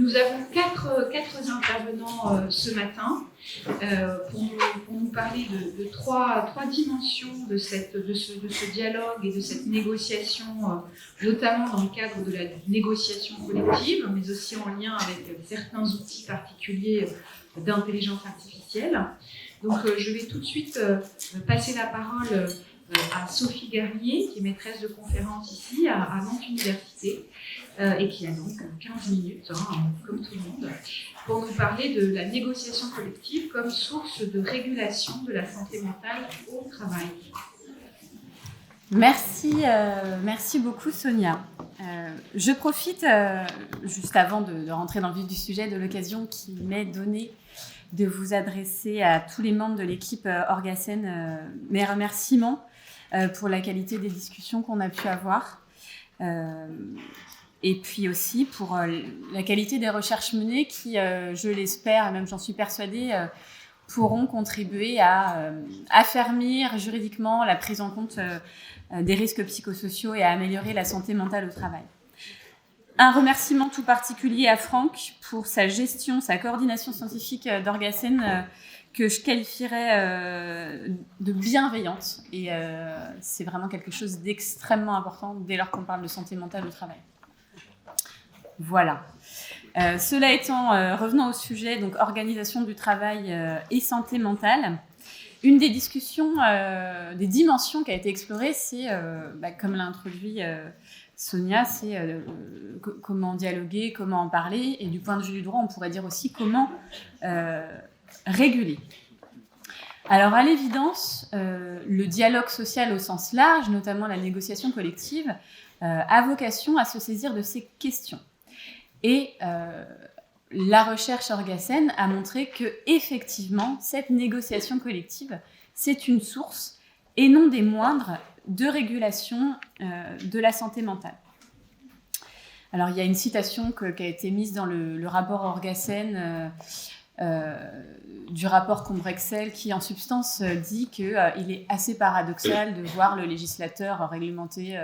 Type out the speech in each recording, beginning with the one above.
Nous avons quatre intervenants ce matin pour nous parler de trois dimensions de ce dialogue et de cette négociation, notamment dans le cadre de la négociation collective, mais aussi en lien avec certains outils particuliers d'intelligence artificielle. Donc je vais tout de suite passer la parole à Sophie Garnier, qui est maîtresse de conférence ici à Nantes Université, et qui a donc 15 minutes, comme tout le monde, pour nous parler de la négociation collective comme source de régulation de la santé mentale au travail. Merci beaucoup Sonia. Je profite, juste avant de rentrer dans le vif du sujet, de l'occasion qui m'est donnée de vous adresser à tous les membres de l'équipe Orgasen mes remerciements pour la qualité des discussions qu'on a pu avoir. Et puis aussi pour la qualité des recherches menées qui, je l'espère, et même j'en suis persuadée, pourront contribuer à affermir juridiquement la prise en compte des risques psychosociaux et à améliorer la santé mentale au travail. Un remerciement tout particulier à Franck pour sa gestion, sa coordination scientifique d'Orgasen que je qualifierais de bienveillante. Et c'est vraiment quelque chose d'extrêmement important dès lors qu'on parle de santé mentale au travail. Voilà. Cela étant, revenons au sujet, donc organisation du travail et santé mentale. Une des discussions, des dimensions qui a été explorée, c'est, comme l'a introduit Sonia, c'est comment dialoguer, comment en parler, et du point de vue du droit, on pourrait dire aussi comment réguler. Alors, à l'évidence, le dialogue social au sens large, notamment la négociation collective, a vocation à se saisir de ces questions. Et la recherche Orgasen a montré que, effectivement, cette négociation collective, c'est une source, et non des moindres, de régulation de la santé mentale. Alors, il y a une citation qui a été mise dans le rapport Orgasen du rapport Combrexel qui, en substance, dit qu'il est assez paradoxal de voir le législateur réglementer,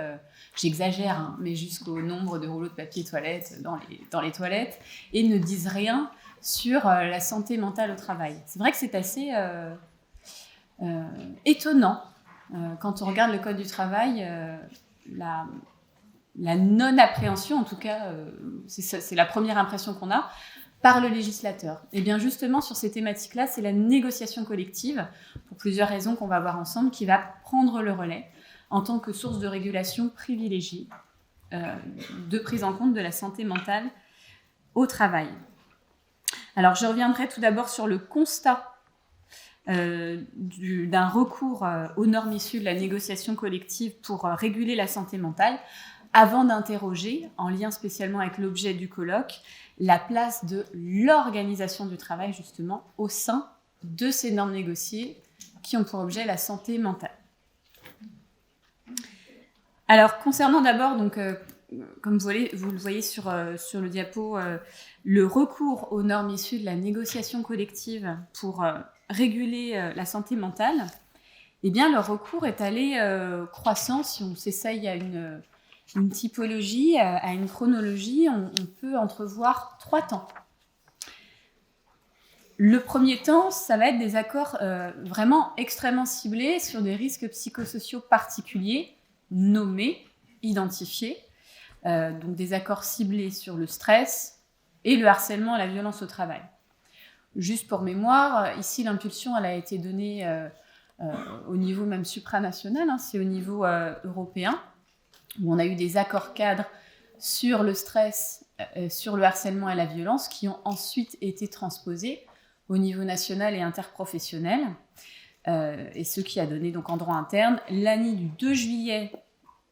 j'exagère, hein, mais jusqu'au nombre de rouleaux de papier toilette dans les toilettes, et ne disent rien sur la santé mentale au travail. C'est vrai que c'est assez étonnant. Quand on regarde le Code du travail, la non-appréhension, en tout cas, c'est la première impression qu'on a, par le législateur. Et bien justement, sur ces thématiques-là, c'est la négociation collective, pour plusieurs raisons qu'on va voir ensemble, qui va prendre le relais en tant que source de régulation privilégiée de prise en compte de la santé mentale au travail. Alors, je reviendrai tout d'abord sur le constat d'un recours aux normes issues de la négociation collective pour réguler la santé mentale, avant d'interroger, en lien spécialement avec l'objet du colloque, la place de l'organisation du travail, justement, au sein de ces normes négociées qui ont pour objet la santé mentale. Alors, concernant d'abord, donc, comme vous le voyez sur le diapo, le recours aux normes issues de la négociation collective pour réguler la santé mentale, eh bien, le recours est allé croissant. Si on s'essaye à une typologie, à une chronologie, on peut entrevoir 3 temps. Le premier temps, ça va être des accords vraiment extrêmement ciblés sur des risques psychosociaux particuliers, nommés, identifiés, donc des accords ciblés sur le stress et le harcèlement et la violence au travail. Juste pour mémoire, ici l'impulsion elle a été donnée au niveau même supranational, hein, c'est au niveau européen, où on a eu des accords cadres sur le stress, sur le harcèlement et la violence, qui ont ensuite été transposés au niveau national et interprofessionnel, et ce qui a donné donc en droit interne l'ANI du 2 juillet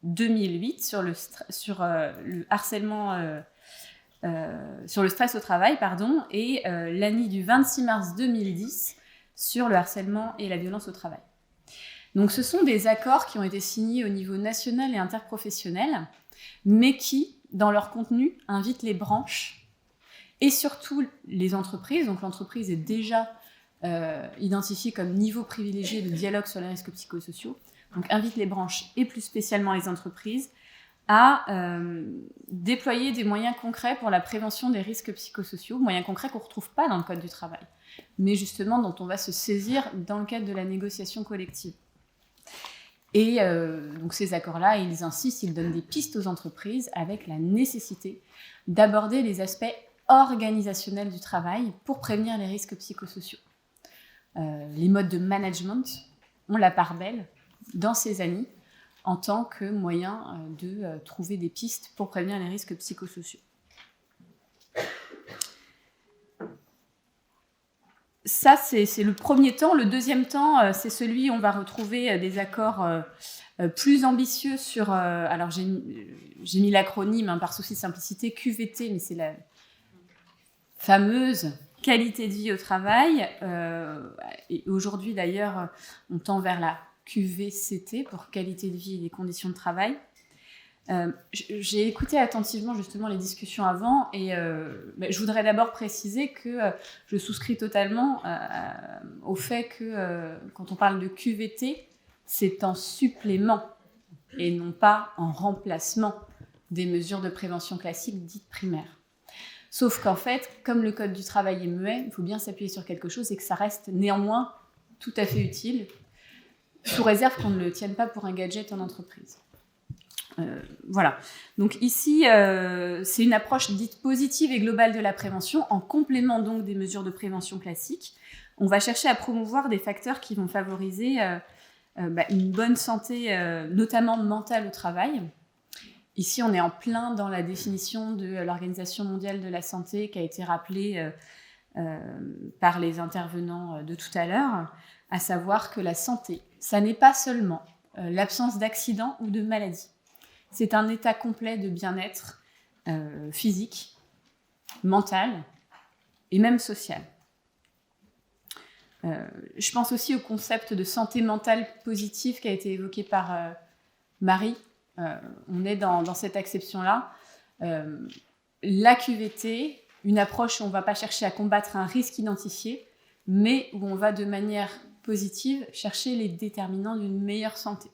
2008 sur le harcèlement, sur le stress au travail, et l'ANI du 26 mars 2010 sur le harcèlement et la violence au travail. Donc ce sont des accords qui ont été signés au niveau national et interprofessionnel, mais qui, dans leur contenu, invitent les branches et surtout les entreprises. Donc l'entreprise est déjà identifiée comme niveau privilégié de dialogue sur les risques psychosociaux. Donc invite les branches et plus spécialement les entreprises à déployer des moyens concrets pour la prévention des risques psychosociaux, moyens concrets qu'on ne retrouve pas dans le Code du travail, mais justement dont on va se saisir dans le cadre de la négociation collective. Et donc ces accords-là, ils insistent, ils donnent des pistes aux entreprises avec la nécessité d'aborder les aspects organisationnels du travail pour prévenir les risques psychosociaux. Les modes de management ont la part belle dans ces années en tant que moyen de trouver des pistes pour prévenir les risques psychosociaux. Ça, c'est le premier temps. Le deuxième temps, c'est celui où on va retrouver des accords plus ambitieux sur... alors, j'ai mis l'acronyme par souci de simplicité, QVT, mais c'est la fameuse qualité de vie au travail. Et aujourd'hui, d'ailleurs, on tend vers la QVCT pour qualité de vie et des conditions de travail. J'ai écouté attentivement justement les discussions avant et je voudrais d'abord préciser que je souscris totalement au fait que quand on parle de QVT, c'est en supplément et non pas en remplacement des mesures de prévention classiques dites primaires. Sauf qu'en fait, comme le Code du travail est muet, il faut bien s'appuyer sur quelque chose et que ça reste néanmoins tout à fait utile, sous réserve qu'on ne le tienne pas pour un gadget en entreprise. Voilà. Donc ici, c'est une approche dite positive et globale de la prévention, en complément donc des mesures de prévention classiques. On va chercher à promouvoir des facteurs qui vont favoriser une bonne santé, notamment mentale au travail. Ici, on est en plein dans la définition de l'Organisation mondiale de la santé qui a été rappelée par les intervenants de tout à l'heure, à savoir que la santé, ça n'est pas seulement l'absence d'accident ou de maladie. C'est un état complet de bien-être physique, mental et même social. Je pense aussi au concept de santé mentale positive qui a été évoqué par Marie. On est dans cette acception-là. La QVT, une approche où on ne va pas chercher à combattre un risque identifié, mais où on va de manière positive chercher les déterminants d'une meilleure santé.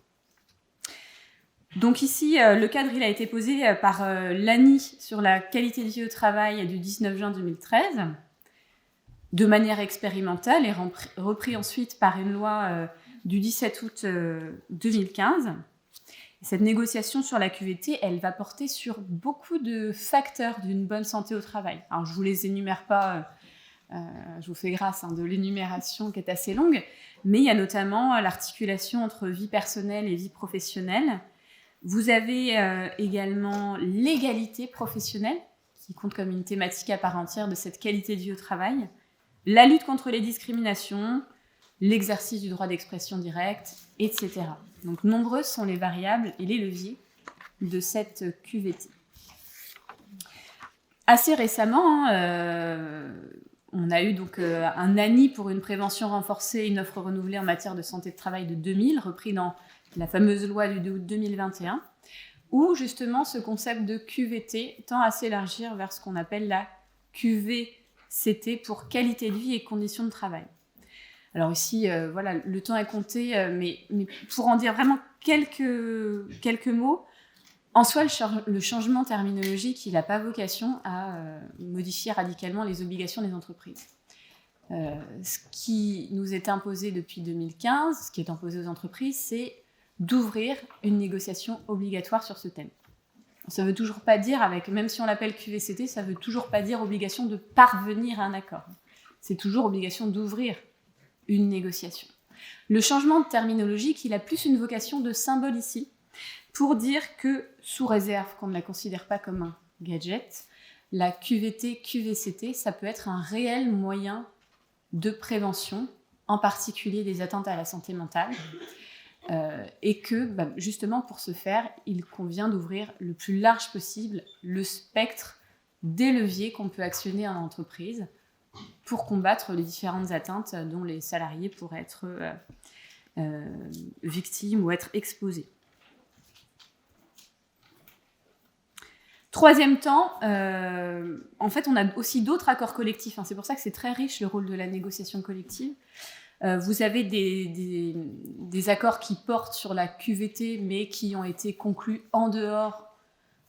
Donc ici, le cadre il a été posé par l'ANI sur la qualité de vie au travail du 19 juin 2013, de manière expérimentale et repris ensuite par une loi du 17 août 2015. Et cette négociation sur la QVT, elle va porter sur beaucoup de facteurs d'une bonne santé au travail. Alors je ne vous les énumère pas, je vous fais grâce de l'énumération qui est assez longue, mais il y a notamment l'articulation entre vie personnelle et vie professionnelle. Vous avez également l'égalité professionnelle, qui compte comme une thématique à part entière de cette qualité de vie au travail, la lutte contre les discriminations, l'exercice du droit d'expression directe, etc. Donc, nombreuses sont les variables et les leviers de cette QVT. Assez récemment, on a eu donc un ANI pour une prévention renforcée et une offre renouvelée en matière de santé de travail de 2000, repris dans la fameuse loi du 2 août 2021, où justement ce concept de QVT tend à s'élargir vers ce qu'on appelle la QVCT pour qualité de vie et conditions de travail. Alors ici, voilà, le temps est compté, mais pour en dire vraiment quelques mots, en soi, le changement terminologique, il n'a pas vocation à modifier radicalement les obligations des entreprises. Ce qui nous est imposé depuis 2015, ce qui est imposé aux entreprises, c'est d'ouvrir une négociation obligatoire sur ce thème. Ça ne veut toujours pas dire, même si on l'appelle QVCT, ça ne veut toujours pas dire obligation de parvenir à un accord. C'est toujours obligation d'ouvrir une négociation. Le changement de terminologique, il a plus une vocation de symbole ici, pour dire que, sous réserve qu'on ne la considère pas comme un gadget, la QVT, QVCT, ça peut être un réel moyen de prévention, en particulier des atteintes à la santé mentale, et que, justement, pour ce faire, il convient d'ouvrir le plus large possible le spectre des leviers qu'on peut actionner en entreprise pour combattre les différentes atteintes dont les salariés pourraient être victimes ou être exposés. Troisième temps, en fait, on a aussi d'autres accords collectifs. C'est pour ça que c'est très riche, le rôle de la négociation collective. Vous avez des accords qui portent sur la QVT, mais qui ont été conclus en dehors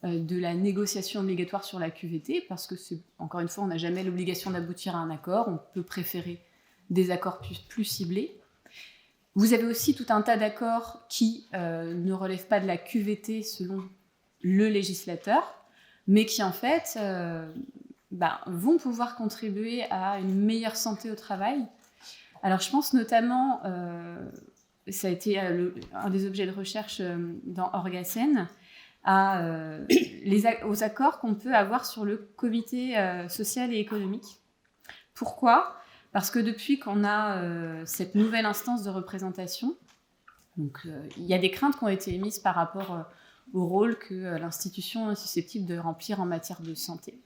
de la négociation obligatoire sur la QVT, parce que, encore une fois, on n'a jamais l'obligation d'aboutir à un accord, on peut préférer des accords plus ciblés. Vous avez aussi tout un tas d'accords qui ne relèvent pas de la QVT selon le législateur, mais qui en fait vont pouvoir contribuer à une meilleure santé au travail. Alors je pense notamment, ça a été un des objets de recherche dans Orgasen, aux accords qu'on peut avoir sur le comité social et économique. Pourquoi ? Parce que depuis qu'on a cette nouvelle instance de représentation, donc, il y a des craintes qui ont été émises par rapport au rôle que l'institution est susceptible de remplir en matière de santé.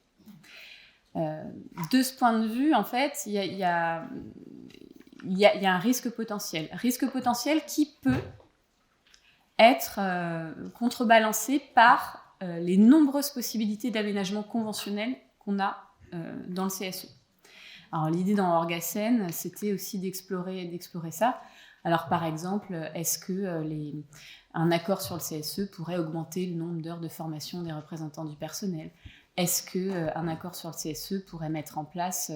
De ce point de vue, en fait, il y a un risque potentiel. Risque potentiel qui peut être contrebalancé par les nombreuses possibilités d'aménagement conventionnel qu'on a dans le CSE. Alors, l'idée dans Orgasen, c'était aussi d'explorer ça. Alors, par exemple, est-ce que un accord sur le CSE pourrait augmenter le nombre d'heures de formation des représentants du personnel ? Est-ce qu'un accord sur le CSE pourrait mettre en place,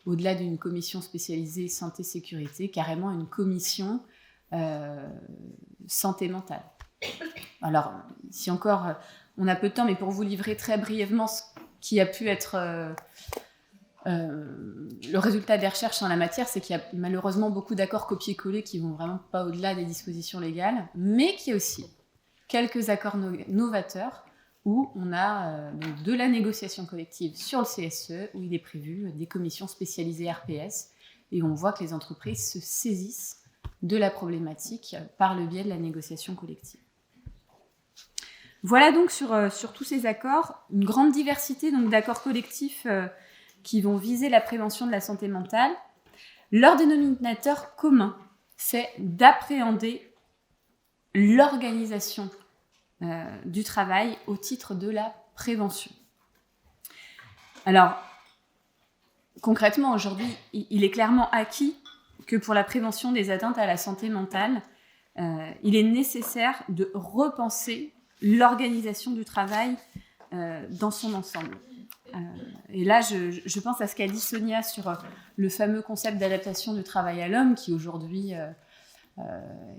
au-delà d'une commission spécialisée santé-sécurité, carrément une commission santé mentale ? Alors, si encore, on a peu de temps, mais pour vous livrer très brièvement ce qui a pu être le résultat des recherches en la matière, c'est qu'il y a malheureusement beaucoup d'accords copier-coller qui vont vraiment pas au-delà des dispositions légales, mais qu'il y a aussi quelques accords novateurs où on a de la négociation collective sur le CSE, où il est prévu des commissions spécialisées RPS, et on voit que les entreprises se saisissent de la problématique par le biais de la négociation collective. Voilà donc sur tous ces accords, une grande diversité donc, d'accords collectifs qui vont viser la prévention de la santé mentale. Leur dénominateur commun, c'est d'appréhender l'organisation du travail au titre de la prévention. Alors, concrètement, aujourd'hui, il est clairement acquis que pour la prévention des atteintes à la santé mentale, il est nécessaire de repenser l'organisation du travail dans son ensemble. Et là, je pense à ce qu'a dit Sonia sur le fameux concept d'adaptation du travail à l'homme, qui aujourd'hui est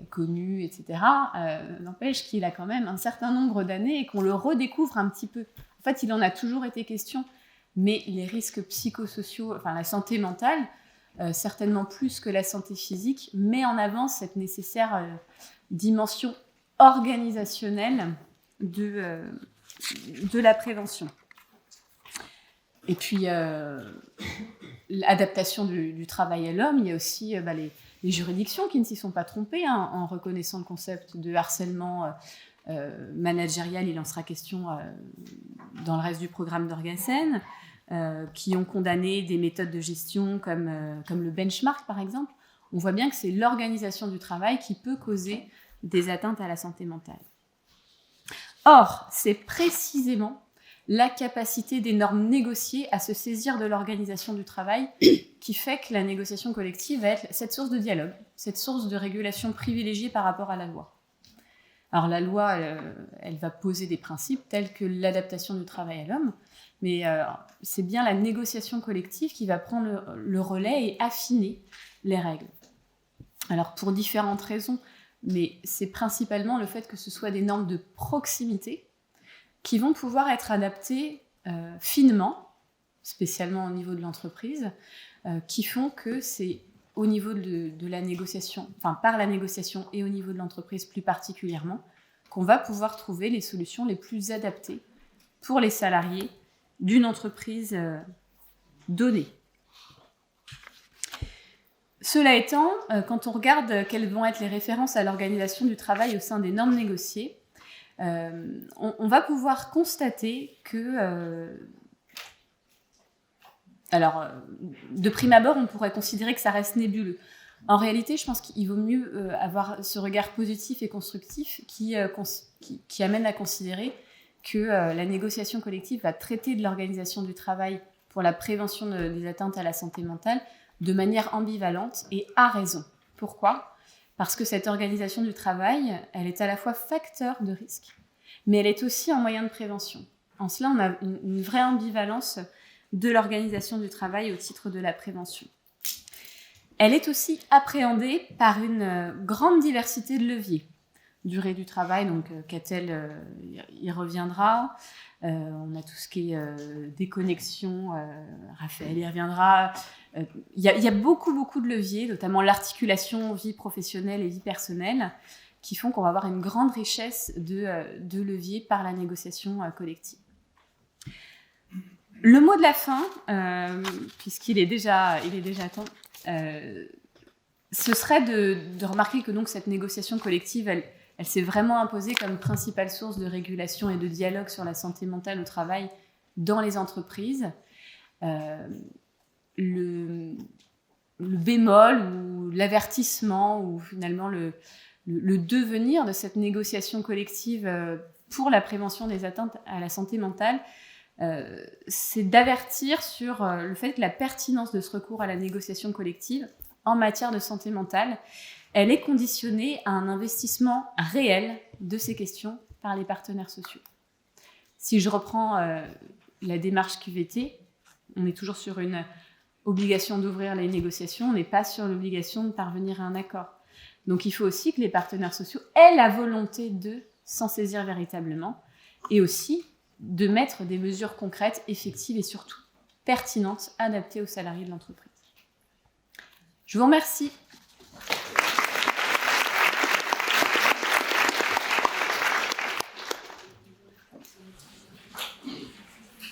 connu, etc. N'empêche qu'il a quand même un certain nombre d'années et qu'on le redécouvre un petit peu. En fait, il en a toujours été question, mais les risques psychosociaux, enfin la santé mentale, certainement plus que la santé physique, met en avant cette nécessaire dimension organisationnelle de la prévention. Et puis, l'adaptation du travail à l'homme, il y a aussi les juridictions qui ne s'y sont pas trompées en reconnaissant le concept de harcèlement managérial. Il en sera question dans le reste du programme d'Orgasen, qui ont condamné des méthodes de gestion comme le benchmark, par exemple. On voit bien que c'est l'organisation du travail qui peut causer des atteintes à la santé mentale. Or, c'est précisément la capacité des normes négociées à se saisir de l'organisation du travail qui fait que la négociation collective va être cette source de dialogue, cette source de régulation privilégiée par rapport à la loi. Alors la loi, elle va poser des principes tels que l'adaptation du travail à l'homme, mais c'est bien la négociation collective qui va prendre le relais et affiner les règles. Alors pour différentes raisons, mais c'est principalement le fait que ce soit des normes de proximité qui vont pouvoir être adaptées finement, spécialement au niveau de l'entreprise, qui font que c'est au niveau de la négociation, enfin par la négociation et au niveau de l'entreprise plus particulièrement, qu'on va pouvoir trouver les solutions les plus adaptées pour les salariés d'une entreprise donnée. Cela étant, quand on regarde quelles vont être les références à l'organisation du travail au sein des normes négociées, on va pouvoir constater que, de prime abord, on pourrait considérer que ça reste nébuleux. En réalité, je pense qu'il vaut mieux avoir ce regard positif et constructif qui amène à considérer que la négociation collective va traiter de l'organisation du travail pour la prévention des atteintes à la santé mentale de manière ambivalente et à raison. Pourquoi ? Parce que cette organisation du travail, elle est à la fois facteur de risque, mais elle est aussi un moyen de prévention. En cela, on a une vraie ambivalence de l'organisation du travail au titre de la prévention. Elle est aussi appréhendée par une grande diversité de leviers. Durée du travail, donc Catel y reviendra. On a tout ce qui est déconnexion, Raphaël y reviendra. Il y a beaucoup de leviers, notamment l'articulation vie professionnelle et vie personnelle, qui font qu'on va avoir une grande richesse de leviers par la négociation collective. Le mot de la fin, puisqu'il est déjà temps, ce serait de remarquer que donc cette négociation collective, elle s'est vraiment imposée comme principale source de régulation et de dialogue sur la santé mentale au travail dans les entreprises. Le bémol ou l'avertissement ou finalement le devenir de cette négociation collective pour la prévention des atteintes à la santé mentale, c'est d'avertir sur le fait que la pertinence de ce recours à la négociation collective en matière de santé mentale, elle est conditionnée à un investissement réel de ces questions par les partenaires sociaux. Si je reprends la démarche QVT, on est toujours sur une obligation d'ouvrir les négociations, on n'est pas sur l'obligation de parvenir à un accord. Donc il faut aussi que les partenaires sociaux aient la volonté de s'en saisir véritablement et aussi de mettre des mesures concrètes, effectives et surtout pertinentes, adaptées aux salariés de l'entreprise. Je vous remercie.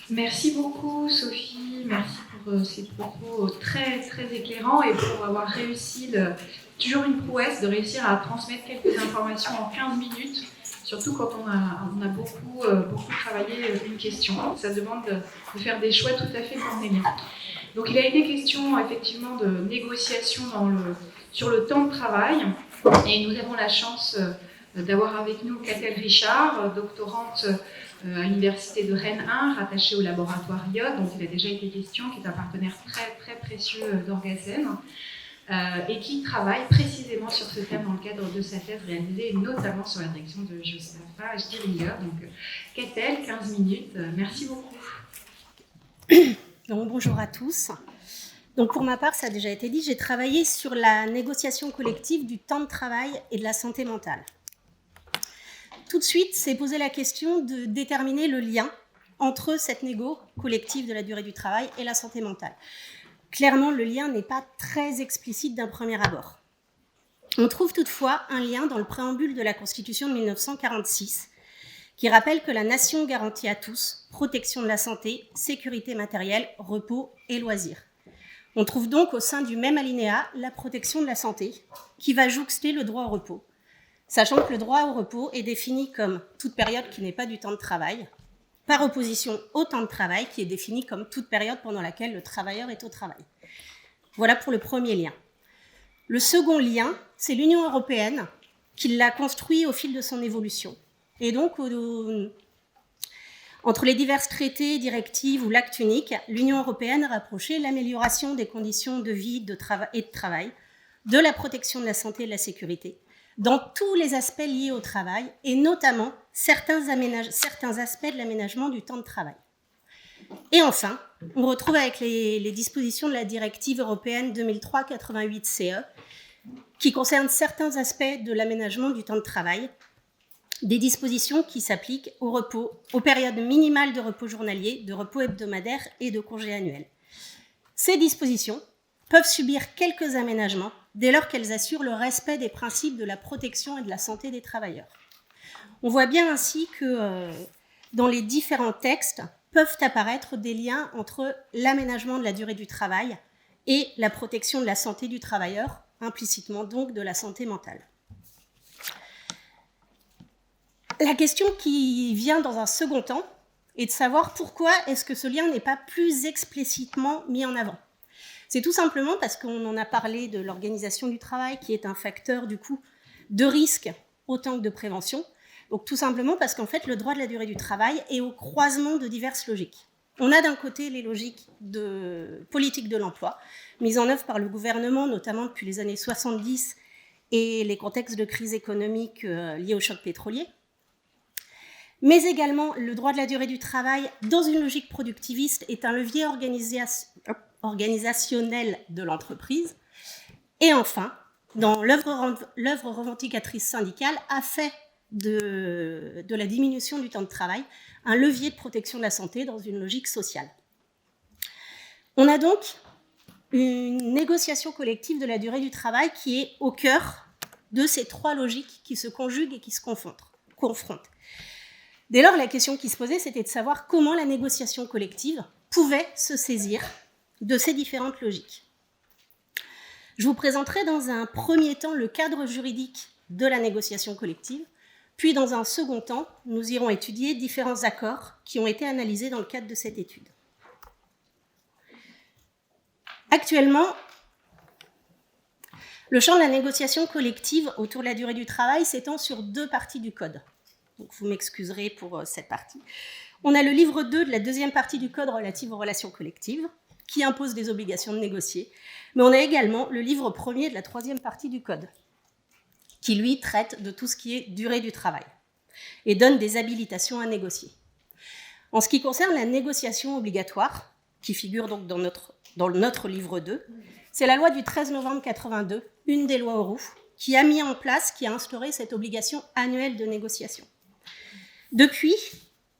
Merci beaucoup Sophie, merci pour ces propos très éclairants et pour avoir réussi, toujours une prouesse, de réussir à transmettre quelques informations en 15 minutes, surtout quand on a beaucoup travaillé une question. Ça demande de faire des choix tout à fait cornéliens. Donc il a été question effectivement de négociation sur le temps de travail et nous avons la chance d'avoir avec nous Catel Richard, doctorante à l'Université de Rennes 1, rattachée au laboratoire IOD, dont il a déjà été question, qui est un partenaire très précieux d'Orgazen, et qui travaille précisément sur ce thème dans le cadre de sa thèse réalisée, notamment sur la direction de Josapha Stieringer. Donc, Catel, 15 minutes, merci beaucoup. Donc, bonjour à tous. Donc, pour ma part, ça a déjà été dit, j'ai travaillé sur la négociation collective du temps de travail et de la santé mentale. Tout de suite, s'est posé la question de déterminer le lien entre cette négo collective de la durée du travail et la santé mentale. Clairement, le lien n'est pas très explicite d'un premier abord. On trouve toutefois un lien dans le préambule de la Constitution de 1946 qui rappelle que la nation garantit à tous protection de la santé, sécurité matérielle, repos et loisirs. On trouve donc au sein du même alinéa la protection de la santé qui va jouxter le droit au repos, sachant que le droit au repos est défini comme toute période qui n'est pas du temps de travail, par opposition au temps de travail qui est défini comme toute période pendant laquelle le travailleur est au travail. Voilà pour le premier lien. Le second lien, c'est l'Union européenne qui l'a construit au fil de son évolution. Et donc, entre les divers traités, directives ou l'acte unique, l'Union européenne a rapproché l'amélioration des conditions de vie et de travail, de la protection de la santé et de la sécurité, dans tous les aspects liés au travail, et notamment certains aspects de l'aménagement du temps de travail. Et enfin, on retrouve avec les dispositions de la directive européenne 2003/88/CE, qui concernent certains aspects de l'aménagement du temps de travail, des dispositions qui s'appliquent au repos, aux périodes minimales de repos journalier, de repos hebdomadaire et de congés annuels. Ces dispositions peuvent subir quelques aménagements dès lors qu'elles assurent le respect des principes de la protection et de la santé des travailleurs. On voit bien ainsi que dans les différents textes peuvent apparaître des liens entre l'aménagement de la durée du travail et la protection de la santé du travailleur, implicitement donc de la santé mentale. La question qui vient dans un second temps est de savoir pourquoi est-ce que ce lien n'est pas plus explicitement mis en avant. C'est tout simplement parce qu'on en a parlé de l'organisation du travail qui est un facteur du coup de risque autant que de prévention. Donc tout simplement parce qu'en fait le droit de la durée du travail est au croisement de diverses logiques. On a d'un côté les logiques de politique de l'emploi mises en œuvre par le gouvernement, notamment depuis les années 70 et les contextes de crise économique liés au choc pétrolier. mais également le droit de la durée du travail dans une logique productiviste est un levier organisationnel de l'entreprise. Et enfin, dans l'œuvre revendicatrice syndicale a fait de la diminution du temps de travail un levier de protection de la santé dans une logique sociale. On a donc une négociation collective de la durée du travail qui est au cœur de ces trois logiques qui se conjuguent et qui se confrontent. Dès lors, la question qui se posait, c'était de savoir comment la négociation collective pouvait se saisir de ces différentes logiques. Je vous présenterai dans un premier temps le cadre juridique de la négociation collective, puis dans un second temps, nous irons étudier différents accords qui ont été analysés dans le cadre de cette étude. Actuellement, le champ de la négociation collective autour de la durée du travail s'étend sur deux parties du Code. Donc vous m'excuserez pour cette partie. On a le livre 2 de la deuxième partie du Code relative aux relations collectives, qui impose des obligations de négocier. Mais on a également le livre 1er de la troisième partie du Code, qui lui traite de tout ce qui est durée du travail et donne des habilitations à négocier. En ce qui concerne la négociation obligatoire, qui figure donc dans notre livre 2, c'est la loi du 13 novembre 1982, une des lois Auroux, qui a mis en place, qui a instauré cette obligation annuelle de négociation. Depuis,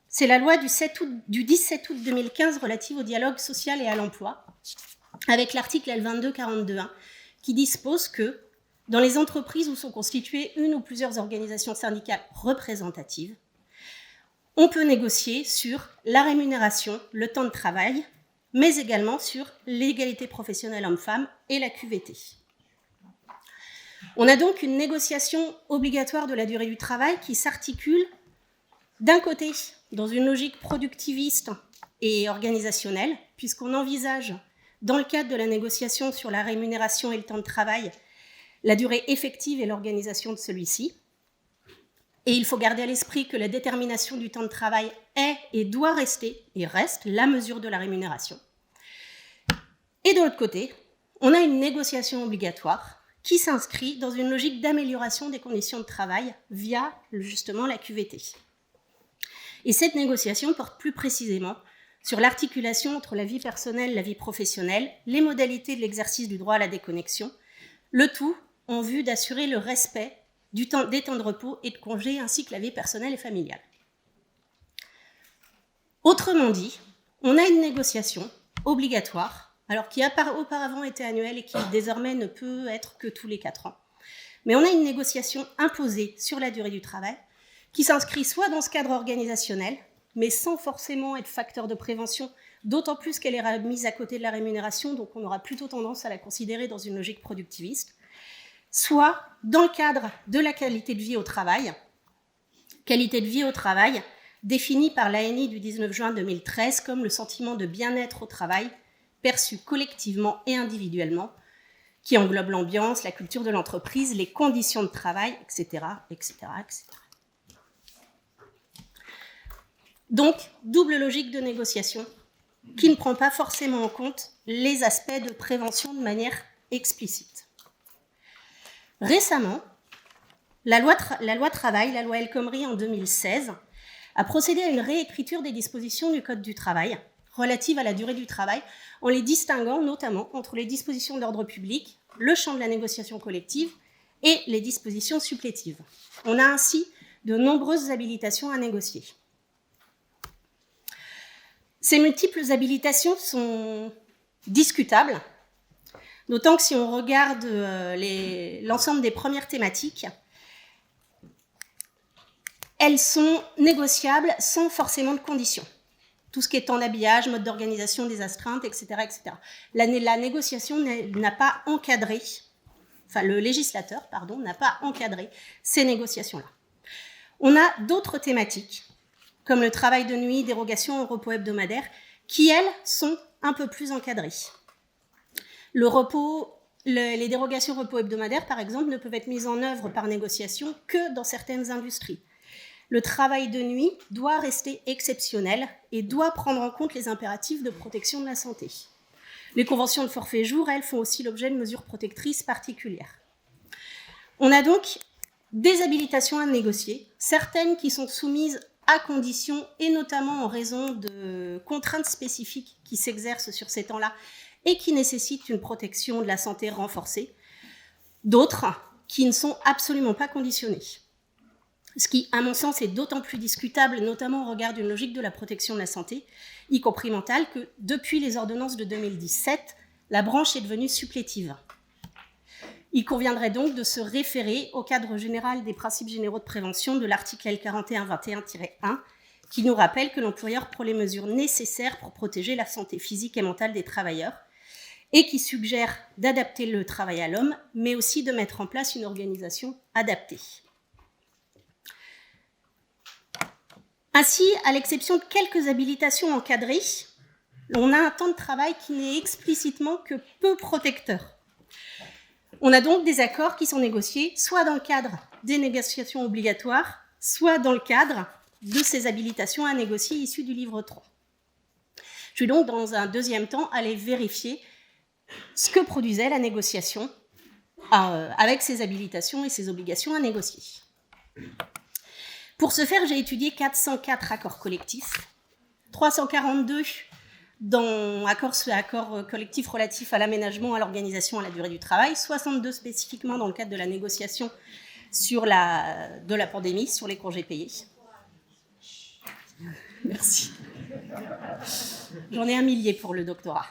c'est la loi du 17 août 2015 relative au dialogue social et à l'emploi, avec l'article L2242.1, qui dispose que dans les entreprises où sont constituées une ou plusieurs organisations syndicales représentatives, on peut négocier sur la rémunération, le temps de travail, mais également sur l'égalité professionnelle homme-femme et la QVT. On a donc une négociation obligatoire de la durée du travail qui s'articule d'un côté dans une logique productiviste et organisationnelle, puisqu'on envisage, dans le cadre de la négociation sur la rémunération et le temps de travail, la durée effective et l'organisation de celui-ci. Et il faut garder à l'esprit que la détermination du temps de travail est et doit rester, et reste, la mesure de la rémunération. Et de l'autre côté, on a une négociation obligatoire qui s'inscrit dans une logique d'amélioration des conditions de travail via, justement, la QVT. Et cette négociation porte plus précisément sur l'articulation entre la vie personnelle et la vie professionnelle, les modalités de l'exercice du droit à la déconnexion, le tout en vue d'assurer le respect des temps de repos et de congés, ainsi que la vie personnelle et familiale. Autrement dit, on a une négociation obligatoire, alors qui a auparavant été annuelle et qui désormais ne peut être que tous les 4 ans. Mais on a une négociation imposée sur la durée du travail, qui s'inscrit soit dans ce cadre organisationnel, mais sans forcément être facteur de prévention, d'autant plus qu'elle est mise à côté de la rémunération, donc on aura plutôt tendance à la considérer dans une logique productiviste, soit dans le cadre de la qualité de vie au travail définie par l'ANI du 19 juin 2013 comme le sentiment de bien-être au travail perçu collectivement et individuellement, qui englobe l'ambiance, la culture de l'entreprise, les conditions de travail, etc., etc., etc. Donc, double logique de négociation qui ne prend pas forcément en compte les aspects de prévention de manière explicite. Récemment, la loi travail, la loi El Khomri en 2016, a procédé à une réécriture des dispositions du Code du travail relatives à la durée du travail, en les distinguant notamment entre les dispositions d'ordre public, le champ de la négociation collective et les dispositions supplétives. On a ainsi de nombreuses habilitations à négocier. Ces multiples habilitations sont discutables, d'autant que si on regarde l'ensemble des premières thématiques, elles sont négociables sans forcément de conditions. Tout ce qui est temps d'habillage, mode d'organisation des astreintes, etc. etc. La négociation n'a pas encadré, enfin le législateur, pardon, n'a pas encadré ces négociations-là. On a d'autres thématiques, comme le travail de nuit, dérogation au repos hebdomadaire, qui, elles, sont un peu plus encadrées. Les dérogations au repos hebdomadaire, par exemple, ne peuvent être mises en œuvre par négociation que dans certaines industries. Le travail de nuit doit rester exceptionnel et doit prendre en compte les impératifs de protection de la santé. Les conventions de forfait jour, elles, font aussi l'objet de mesures protectrices particulières. On a donc des habilitations à négocier, certaines qui sont soumises à condition, et notamment en raison de contraintes spécifiques qui s'exercent sur ces temps-là et qui nécessitent une protection de la santé renforcée. D'autres qui ne sont absolument pas conditionnées. Ce qui, à mon sens, est d'autant plus discutable, notamment au regard d'une logique de la protection de la santé, y compris mentale, que depuis les ordonnances de 2017, la branche est devenue supplétive. Il conviendrait donc de se référer au cadre général des principes généraux de prévention de l'article L4121-1, qui nous rappelle que l'employeur prend les mesures nécessaires pour protéger la santé physique et mentale des travailleurs, et qui suggère d'adapter le travail à l'homme, mais aussi de mettre en place une organisation adaptée. Ainsi, à l'exception de quelques habilitations encadrées, on a un temps de travail qui n'est explicitement que peu protecteur. On a donc des accords qui sont négociés soit dans le cadre des négociations obligatoires, soit dans le cadre de ces habilitations à négocier issues du livre 3. Je vais donc dans un deuxième temps aller vérifier ce que produisait la négociation avec ces habilitations et ces obligations à négocier. Pour ce faire, j'ai étudié 404 accords collectifs, 342 dans accords collectifs relatifs à l'aménagement, à l'organisation, à la durée du travail, 62 spécifiquement dans le cadre de la négociation de la pandémie, sur les congés payés. Merci. J'en ai un millier pour le doctorat.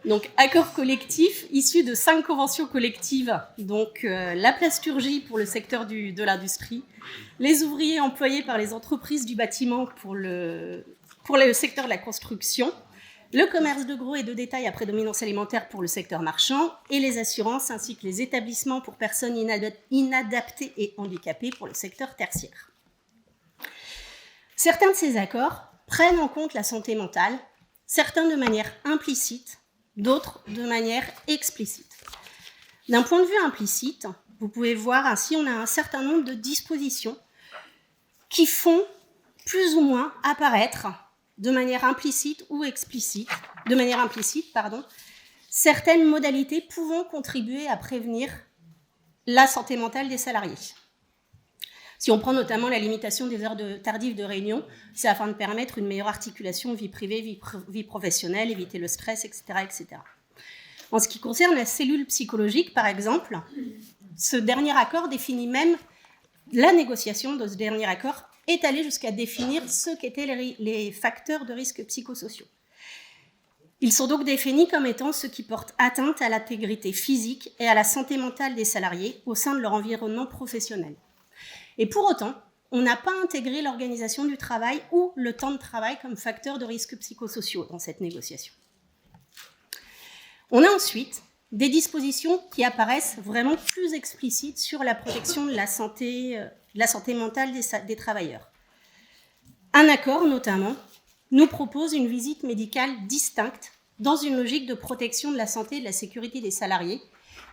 Donc, accords collectifs issus de 5 conventions collectives, donc la plasturgie pour le secteur de l'industrie, les ouvriers employés par les entreprises du bâtiment pour le secteur de la construction, le commerce de gros et de détail à prédominance alimentaire pour le secteur marchand, et les assurances ainsi que les établissements pour personnes inadaptées et handicapées pour le secteur tertiaire. Certains de ces accords prennent en compte la santé mentale, certains de manière implicite, d'autres de manière explicite. D'un point de vue implicite, vous pouvez voir ainsi, on a un certain nombre de dispositions qui font plus ou moins apparaître de manière implicite ou explicite, certaines modalités pouvant contribuer à prévenir la santé mentale des salariés. Si on prend notamment la limitation des heures tardives de réunion, c'est afin de permettre une meilleure articulation vie privée, vie professionnelle, éviter le stress, etc., etc. En ce qui concerne la cellule psychologique, par exemple, ce dernier accord définit même la négociation de ce dernier accord, est allée jusqu'à définir ce qu'étaient les facteurs de risque psychosociaux. Ils sont donc définis comme étant ceux qui portent atteinte à l'intégrité physique et à la santé mentale des salariés au sein de leur environnement professionnel. Et pour autant, on n'a pas intégré l'organisation du travail ou le temps de travail comme facteur de risques psychosociaux dans cette négociation. On a ensuite des dispositions qui apparaissent vraiment plus explicites sur la protection de la santé mentale des travailleurs. Un accord, notamment, nous propose une visite médicale distincte dans une logique de protection de la santé et de la sécurité des salariés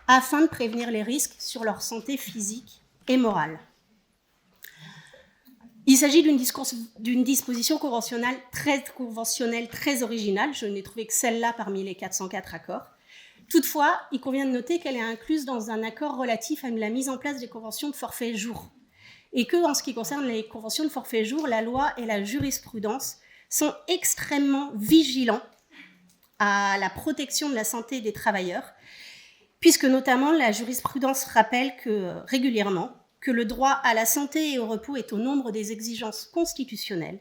afin de prévenir les risques sur leur santé physique et morale. Il s'agit d'une disposition conventionnelle très originale. Je n'ai trouvé que celle-là parmi les 404 accords. Toutefois, il convient de noter qu'elle est incluse dans un accord relatif à la mise en place des conventions de forfait jour. Et que, en ce qui concerne les conventions de forfait jour, la loi et la jurisprudence sont extrêmement vigilants à la protection de la santé des travailleurs, puisque notamment la jurisprudence rappelle régulièrement que le droit à la santé et au repos est au nombre des exigences constitutionnelles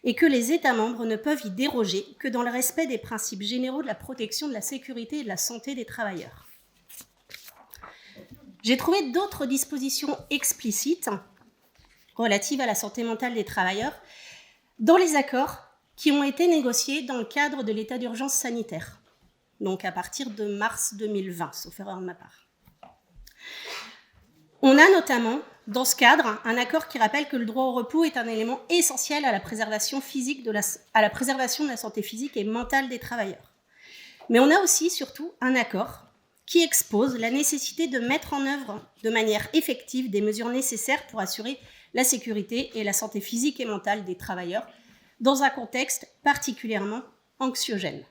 et que les États membres ne peuvent y déroger que dans le respect des principes généraux de la protection de la sécurité et de la santé des travailleurs. J'ai trouvé d'autres dispositions explicites relatives à la santé mentale des travailleurs dans les accords qui ont été négociés dans le cadre de l'état d'urgence sanitaire, donc à partir de mars 2020, sauf erreur de ma part. On a notamment, dans ce cadre, un accord qui rappelle que le droit au repos est un élément essentiel à la préservation de la santé physique et mentale des travailleurs. Mais on a aussi, surtout, un accord qui expose la nécessité de mettre en œuvre de manière effective des mesures nécessaires pour assurer la sécurité et la santé physique et mentale des travailleurs dans un contexte particulièrement anxiogène.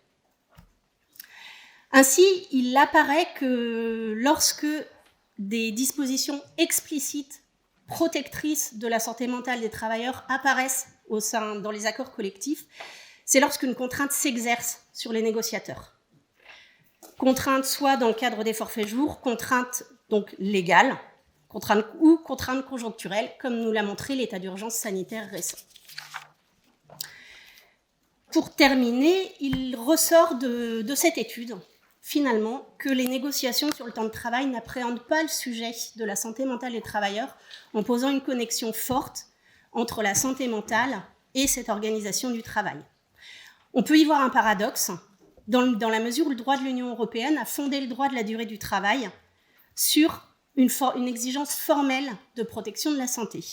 Ainsi, il apparaît que lorsque des dispositions explicites protectrices de la santé mentale des travailleurs apparaissent dans les accords collectifs, c'est lorsqu'une contrainte s'exerce sur les négociateurs. Contrainte soit dans le cadre des forfaits jours, contrainte donc légale, contrainte conjoncturelle, comme nous l'a montré l'état d'urgence sanitaire récent. Pour terminer, il ressort de cette étude, finalement, que les négociations sur le temps de travail n'appréhendent pas le sujet de la santé mentale des travailleurs en posant une connexion forte entre la santé mentale et cette organisation du travail. On peut y voir un paradoxe, dans la mesure où le droit de l'Union européenne a fondé le droit de la durée du travail sur une exigence formelle de protection de la santé.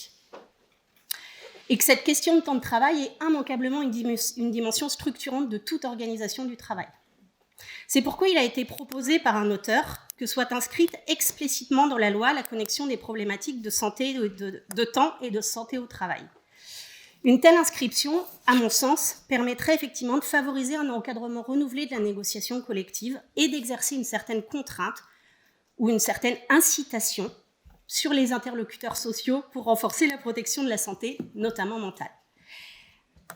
Et que cette question de temps de travail est immanquablement une dimension structurante de toute organisation du travail. C'est pourquoi il a été proposé par un auteur que soit inscrite explicitement dans la loi la connexion des problématiques de santé, de temps et de santé au travail. Une telle inscription, à mon sens, permettrait effectivement de favoriser un encadrement renouvelé de la négociation collective et d'exercer une certaine contrainte ou une certaine incitation sur les interlocuteurs sociaux pour renforcer la protection de la santé, notamment mentale.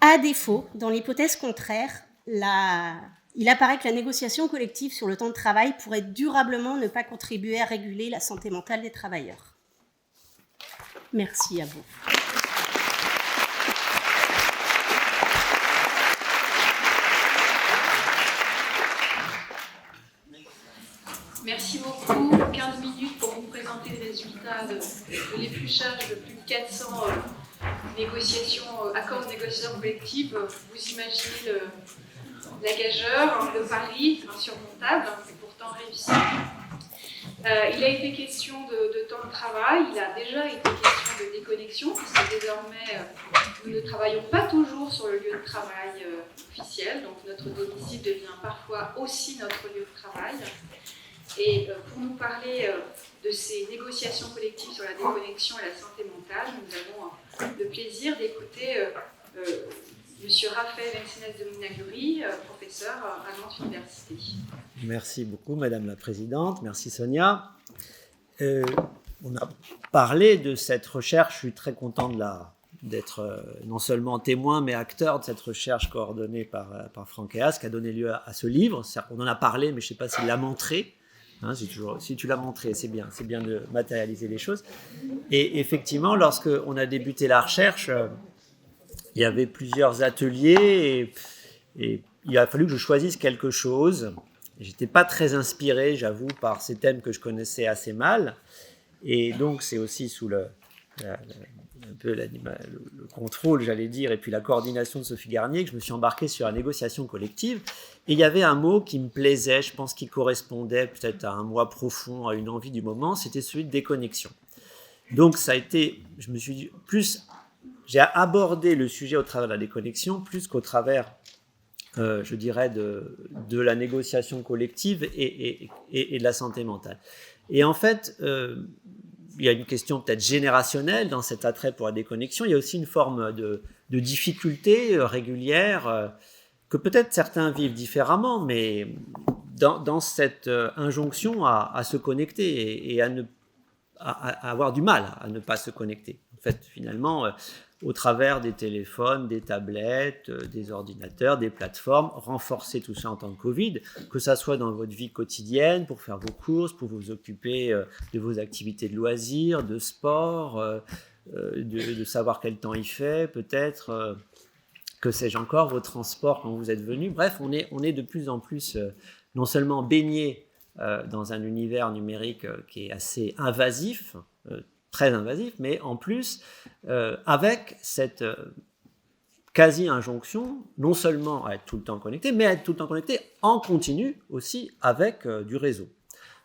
À défaut, dans l'hypothèse contraire, il apparaît que la négociation collective sur le temps de travail pourrait durablement ne pas contribuer à réguler la santé mentale des travailleurs. Merci à vous. Merci beaucoup. 15 minutes pour vous présenter les résultats de l'épluchage de plus de 400 accords de négociation collective. Vous imaginez la gageure de Paris, insurmontable, mais pourtant réussi. Il a été question de temps de travail, il a déjà été question de déconnexion, puisque désormais, nous ne travaillons pas toujours sur le lieu de travail officiel, donc notre domicile devient parfois aussi notre lieu de travail. Et pour nous parler de ces négociations collectives sur la déconnexion et la santé mentale, nous avons le plaisir d'écouter M. Raphaël Encinas de Munaguri, professeur à Nantes Université. Merci beaucoup, Madame la Présidente. Merci, Sonia. On a parlé de cette recherche. Je suis très content d'être non seulement témoin, mais acteur de cette recherche coordonnée par Franck Héas, qui a donné lieu à ce livre. On en a parlé, mais je ne sais pas s'il l'a montré. Si tu l'as montré, c'est bien de matérialiser les choses. Et effectivement, lorsqu'on a débuté la recherche, il y avait plusieurs ateliers et il a fallu que je choisisse quelque chose. Je n'étais pas très inspiré, j'avoue, par ces thèmes que je connaissais assez mal. Et donc, c'est aussi sous le contrôle, j'allais dire, et puis la coordination de Sophie Garnier, que je me suis embarqué sur la négociation collective. Et il y avait un mot qui me plaisait, je pense qu'il correspondait peut-être à un moi profond, à une envie du moment, c'était celui de déconnexion. Donc ça a été, je me suis dit, j'ai abordé le sujet au travers de la déconnexion, plus qu'au travers, je dirais, de la négociation collective et de la santé mentale. Et en fait, il y a une question peut-être générationnelle dans cet attrait pour la déconnexion. Il y a aussi une forme de difficulté régulière que peut-être certains vivent différemment, mais dans cette injonction à se connecter et à avoir du mal à ne pas se connecter. En fait, finalement, au travers des téléphones, des tablettes, des ordinateurs, des plateformes, renforcer tout ça en temps de Covid, que ça soit dans votre vie quotidienne, pour faire vos courses, pour vous occuper de vos activités de loisirs, de sport, de savoir quel temps il fait, peut-être, que sais-je encore, vos transports quand vous êtes venu. Bref, on est de plus en plus non seulement baigné dans un univers numérique qui est assez invasif, très invasif, mais en plus avec cette quasi-injonction, non seulement à être tout le temps connecté, mais à être tout le temps connecté en continu aussi avec du réseau.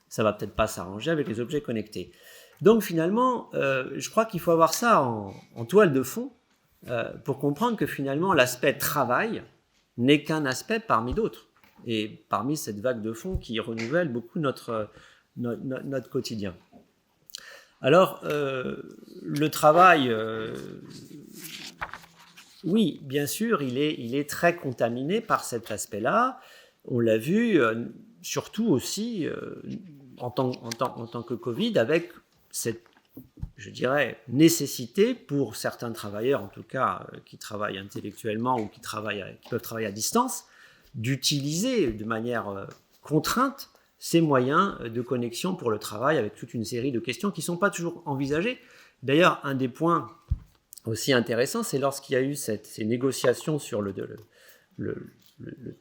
Ça va peut-être pas s'arranger avec les objets connectés. Donc finalement, je crois qu'il faut avoir ça en toile de fond pour comprendre que finalement l'aspect travail n'est qu'un aspect parmi d'autres. Et parmi cette vague de fond qui renouvelle beaucoup notre quotidien. Alors, le travail, oui, bien sûr, il est très contaminé par cet aspect-là. On l'a vu, surtout aussi en tant que Covid, avec cette je dirais, nécessité pour certains travailleurs, en tout cas, qui travaillent intellectuellement ou qui peuvent travailler à distance, d'utiliser de manière contrainte ces moyens de connexion pour le travail avec toute une série de questions qui ne sont pas toujours envisagées. D'ailleurs, un des points aussi intéressants, c'est lorsqu'il y a eu ces négociations sur le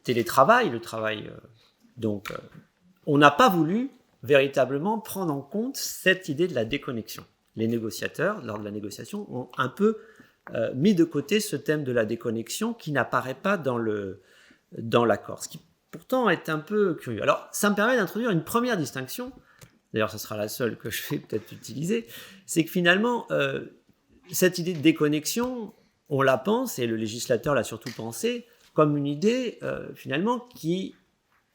télétravail, le travail. On n'a pas voulu véritablement prendre en compte cette idée de la déconnexion. Les négociateurs, lors de la négociation, ont un peu mis de côté ce thème de la déconnexion qui n'apparaît pas dans l'accord, ce qui pourtant est un peu curieux. Alors, ça me permet d'introduire une première distinction, d'ailleurs ce sera la seule que je vais peut-être utiliser, c'est que finalement, cette idée de déconnexion, on la pense, et le législateur l'a surtout pensé, comme une idée finalement qui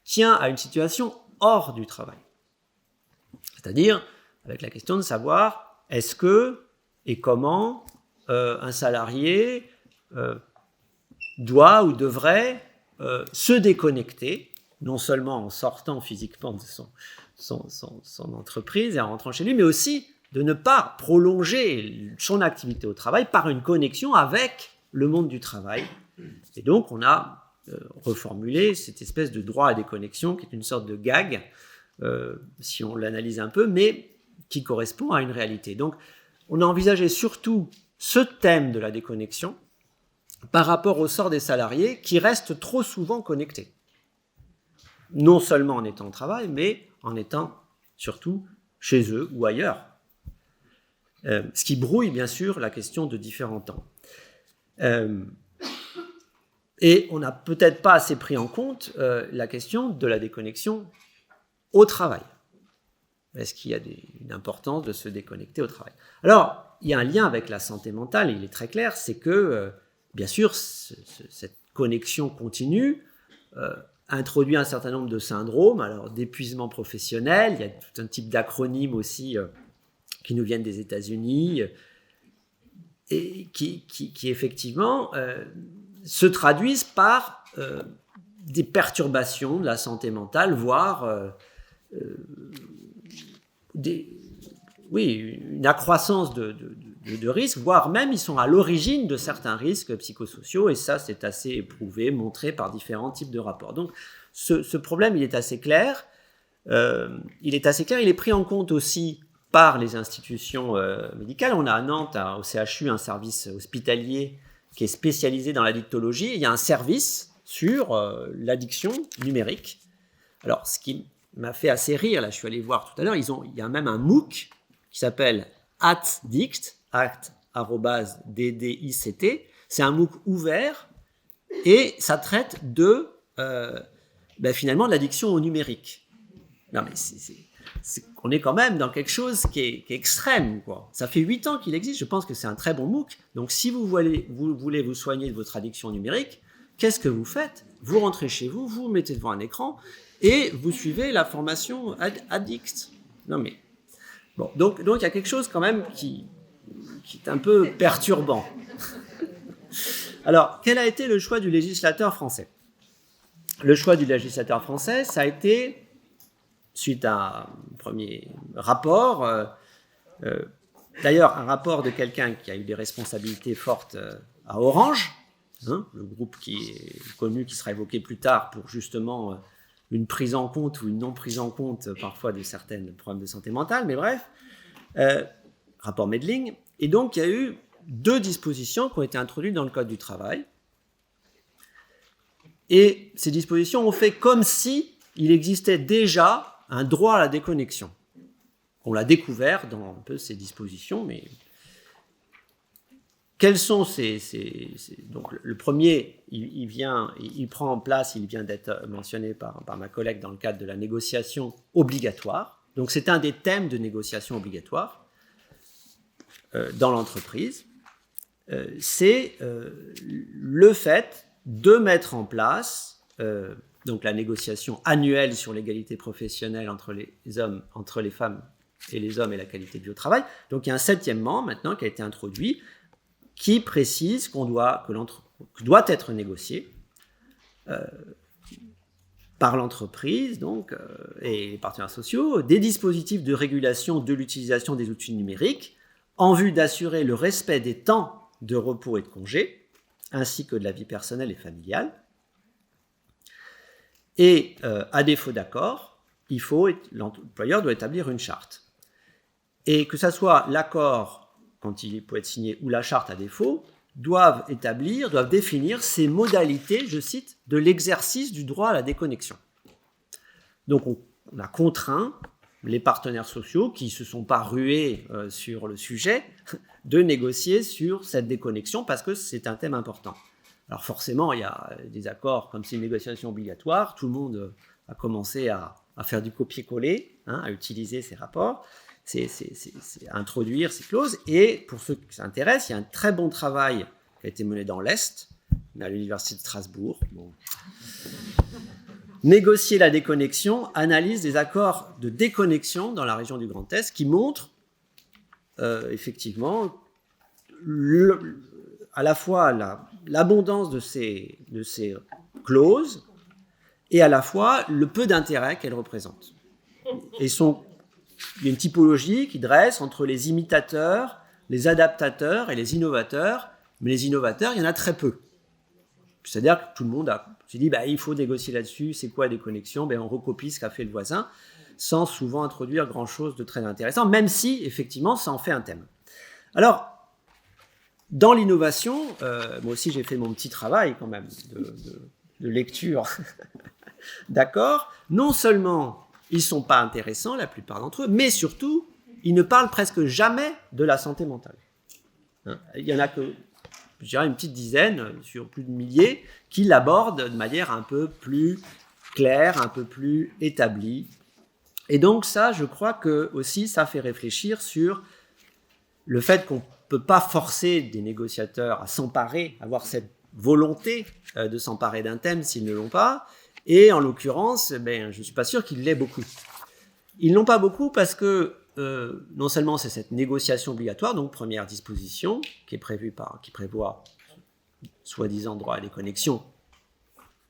tient à une situation hors du travail. C'est-à-dire avec la question de savoir est-ce que et comment un salarié doit ou devrait se déconnecter, non seulement en sortant physiquement de son entreprise et en rentrant chez lui, mais aussi de ne pas prolonger son activité au travail par une connexion avec le monde du travail. Et donc, on a reformulé cette espèce de droit à déconnexion qui est une sorte de gag, si on l'analyse un peu, mais qui correspond à une réalité. Donc, on a envisagé surtout ce thème de la déconnexion par rapport au sort des salariés qui restent trop souvent connectés. Non seulement en étant au travail, mais en étant surtout chez eux ou ailleurs. Ce qui brouille bien sûr la question de différents temps. Et on n'a peut-être pas assez pris en compte la question de la déconnexion au travail. Est-ce qu'il y a une importance de se déconnecter au travail? Alors, il y a un lien avec la santé mentale, et il est très clair, c'est que, bien sûr, cette connexion continue introduit un certain nombre de syndromes, alors d'épuisement professionnel, il y a tout un type d'acronymes aussi qui nous viennent des États-Unis, et qui effectivement se traduisent par des perturbations de la santé mentale, voire une accroissance de risques, voire même ils sont à l'origine de certains risques psychosociaux, et ça c'est assez éprouvé, montré par différents types de rapports. Donc ce problème il est assez clair, il est pris en compte aussi par les institutions médicales. On a à Nantes, au CHU, un service hospitalier qui est spécialisé dans l'addictologie. Il y a un service sur l'addiction numérique. Alors, ce qui m'a fait assez rire, là, je suis allé voir tout à l'heure, il y a même un MOOC qui s'appelle @dict, @DDICT. C'est un MOOC ouvert et ça traite de finalement de l'addiction au numérique. Non, mais on est quand même dans quelque chose qui est extrême, quoi. Ça fait 8 ans qu'il existe, je pense que c'est un très bon MOOC. Donc si vous voulez vous soigner de votre addiction numérique, qu'est-ce que vous faites? Vous rentrez chez vous, vous vous mettez devant un écran et vous suivez la formation Addict. Non mais bon, donc il y a quelque chose quand même qui est un peu perturbant. Alors, quel a été le choix du législateur français? Le choix du législateur français, ça a été, suite à un premier rapport, d'ailleurs un rapport de quelqu'un qui a eu des responsabilités fortes à Orange, le groupe qui est connu, qui sera évoqué plus tard pour justement une prise en compte ou une non prise en compte parfois de certains problèmes de santé mentale, mais bref, rapport Medling. Et donc il y a eu 2 dispositions qui ont été introduites dans le Code du travail. Et ces dispositions ont fait comme si il existait déjà un droit à la déconnexion. On l'a découvert dans un peu ces dispositions, mais quels sont donc le premier, il prend en place, il vient d'être mentionné par ma collègue dans le cadre de la négociation obligatoire. Donc c'est un des thèmes de négociation obligatoire dans l'entreprise. C'est le fait de mettre en place donc la négociation annuelle sur l'égalité professionnelle entre les femmes et les hommes et la qualité de vie au travail. Donc il y a un 7e membre maintenant qui a été introduit qui précise que doit être négocié par l'entreprise donc, et les partenaires sociaux des dispositifs de régulation de l'utilisation des outils numériques en vue d'assurer le respect des temps de repos et de congés, ainsi que de la vie personnelle et familiale. Et à défaut d'accord, l'employeur doit établir une charte. Et que ce soit l'accord, quand il peut être signé, ou la charte à défaut, doivent définir ces modalités, je cite, de l'exercice du droit à la déconnexion. Donc on a contraint les partenaires sociaux qui ne se sont pas rués sur le sujet de négocier sur cette déconnexion parce que c'est un thème important. Alors forcément, il y a des accords, comme c'est une négociation obligatoire, tout le monde a commencé à faire du copier-coller, à utiliser ces rapports, à introduire ces clauses. Et pour ceux qui s'intéressent, il y a un très bon travail qui a été mené dans l'Est, à l'Université de Strasbourg. Bon. Négocier la déconnexion, analyse des accords de déconnexion dans la région du Grand Est, qui montrent effectivement à la fois l'abondance de ces clauses et à la fois le peu d'intérêt qu'elles représentent. Et il y a une typologie qui dresse entre les imitateurs, les adaptateurs et les innovateurs, mais les innovateurs, il y en a très peu. C'est-à-dire que tout le monde s'est dit il faut négocier là-dessus, c'est quoi des connexions, on recopie ce qu'a fait le voisin, sans souvent introduire grand-chose de très intéressant, même si, effectivement, ça en fait un thème. Alors, dans l'innovation, moi aussi j'ai fait mon petit travail quand même de lecture d'accord, non seulement ils ne sont pas intéressants, la plupart d'entre eux, mais surtout, ils ne parlent presque jamais de la santé mentale. Il y en a que, je dirais, une petite dizaine, sur plus de milliers, qui l'abordent de manière un peu plus claire, un peu plus établie. Et donc ça, je crois que aussi, ça fait réfléchir sur le fait qu'on ne peut pas forcer des négociateurs à s'emparer, avoir cette volonté de s'emparer d'un thème s'ils ne l'ont pas. Et en l'occurrence, je ne suis pas sûr qu'ils l'aient beaucoup. Ils ne l'ont pas beaucoup parce que non seulement c'est cette négociation obligatoire, donc première disposition, qui prévoit soi-disant droit à des connexions,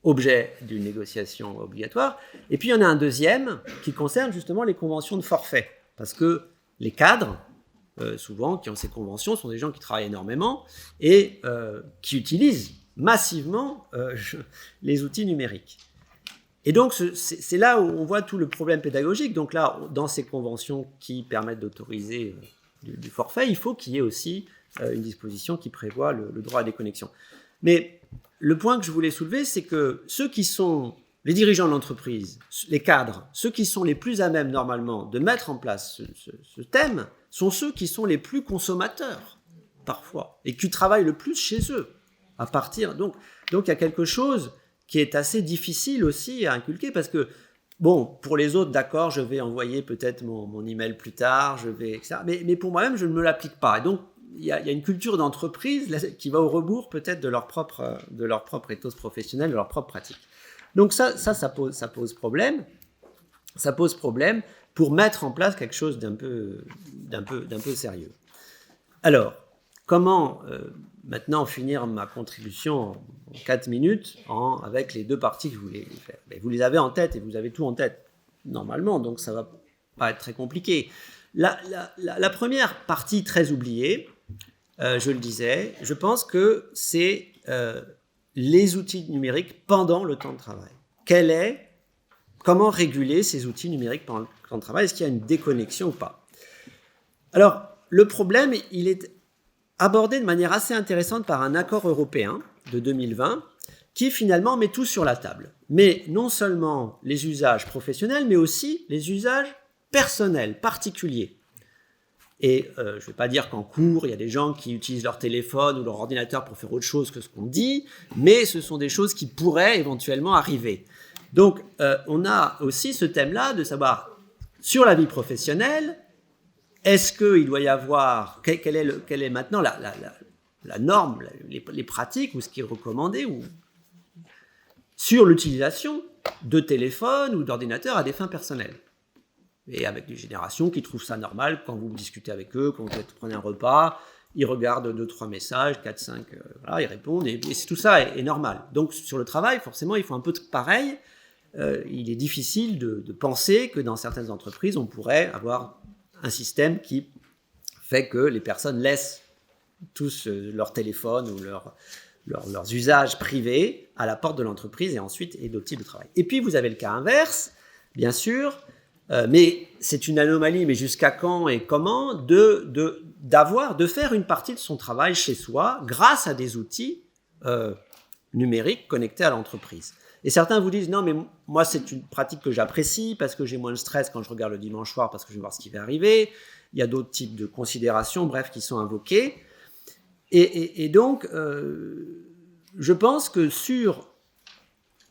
objet d'une négociation obligatoire, et puis il y en a un deuxième qui concerne justement les conventions de forfait, parce que les cadres, souvent, qui ont ces conventions, sont des gens qui travaillent énormément et qui utilisent massivement les outils numériques. Et donc, c'est là où on voit tout le problème pédagogique. Donc là, dans ces conventions qui permettent d'autoriser du forfait, il faut qu'il y ait aussi une disposition qui prévoit le droit à déconnexion. Mais le point que je voulais soulever, c'est que ceux qui sont les dirigeants de l'entreprise, les cadres, ceux qui sont les plus à même normalement de mettre en place ce thème, sont ceux qui sont les plus consommateurs, parfois, et qui travaillent le plus chez eux. Donc il y a quelque chose qui est assez difficile aussi à inculquer, parce que, pour les autres, d'accord, je vais envoyer peut-être mon email plus tard, etc. Mais pour moi-même, je ne me l'applique pas. Et donc, il y a une culture d'entreprise qui va au rebours peut-être de leur propre ethos professionnel, de leur propre pratique. Donc ça pose problème. Ça pose problème pour mettre en place quelque chose d'un peu sérieux. Alors, comment maintenant finir ma contribution en 4 minutes avec les deux parties que je voulais faire? Vous les avez en tête et vous avez tout en tête normalement, donc ça ne va pas être très compliqué. La première partie très oubliée, je le disais, je pense que c'est les outils numériques pendant le temps de travail. Comment réguler ces outils numériques pendant le temps de travail? Est-ce qu'il y a une déconnexion ou pas? Alors, le problème, il est abordé de manière assez intéressante par un accord européen de 2020 qui finalement met tout sur la table. Mais non seulement les usages professionnels, mais aussi les usages personnels, particuliers. Et je ne vais pas dire qu'en cours, il y a des gens qui utilisent leur téléphone ou leur ordinateur pour faire autre chose que ce qu'on dit, mais ce sont des choses qui pourraient éventuellement arriver. Donc, on a aussi ce thème-là de savoir, sur la vie professionnelle, est-ce qu'il doit y avoir, quelle est maintenant la norme, les pratiques, ou ce qui est recommandé, sur l'utilisation de téléphones ou d'ordinateurs à des fins personnelles? Et avec des générations qui trouvent ça normal, quand vous discutez avec eux, quand vous prenez un repas, ils regardent 2-3 messages, 4-5, ils répondent, et tout ça est normal. Donc sur le travail, forcément, il faut un peu de pareil. il est difficile de penser que dans certaines entreprises, on pourrait avoir un système qui fait que les personnes laissent tous leur téléphone ou leurs usages privés à la porte de l'entreprise et ensuite et d'autres types de travail. Et puis vous avez le cas inverse, bien sûr, mais c'est une anomalie, mais jusqu'à quand et comment, de faire une partie de son travail chez soi grâce à des outils numériques connectés à l'entreprise. Et certains vous disent, non, mais moi, c'est une pratique que j'apprécie parce que j'ai moins de stress quand je regarde le dimanche soir parce que je vais voir ce qui va arriver. Il y a d'autres types de considérations, bref, qui sont invoquées. Et donc, je pense que sur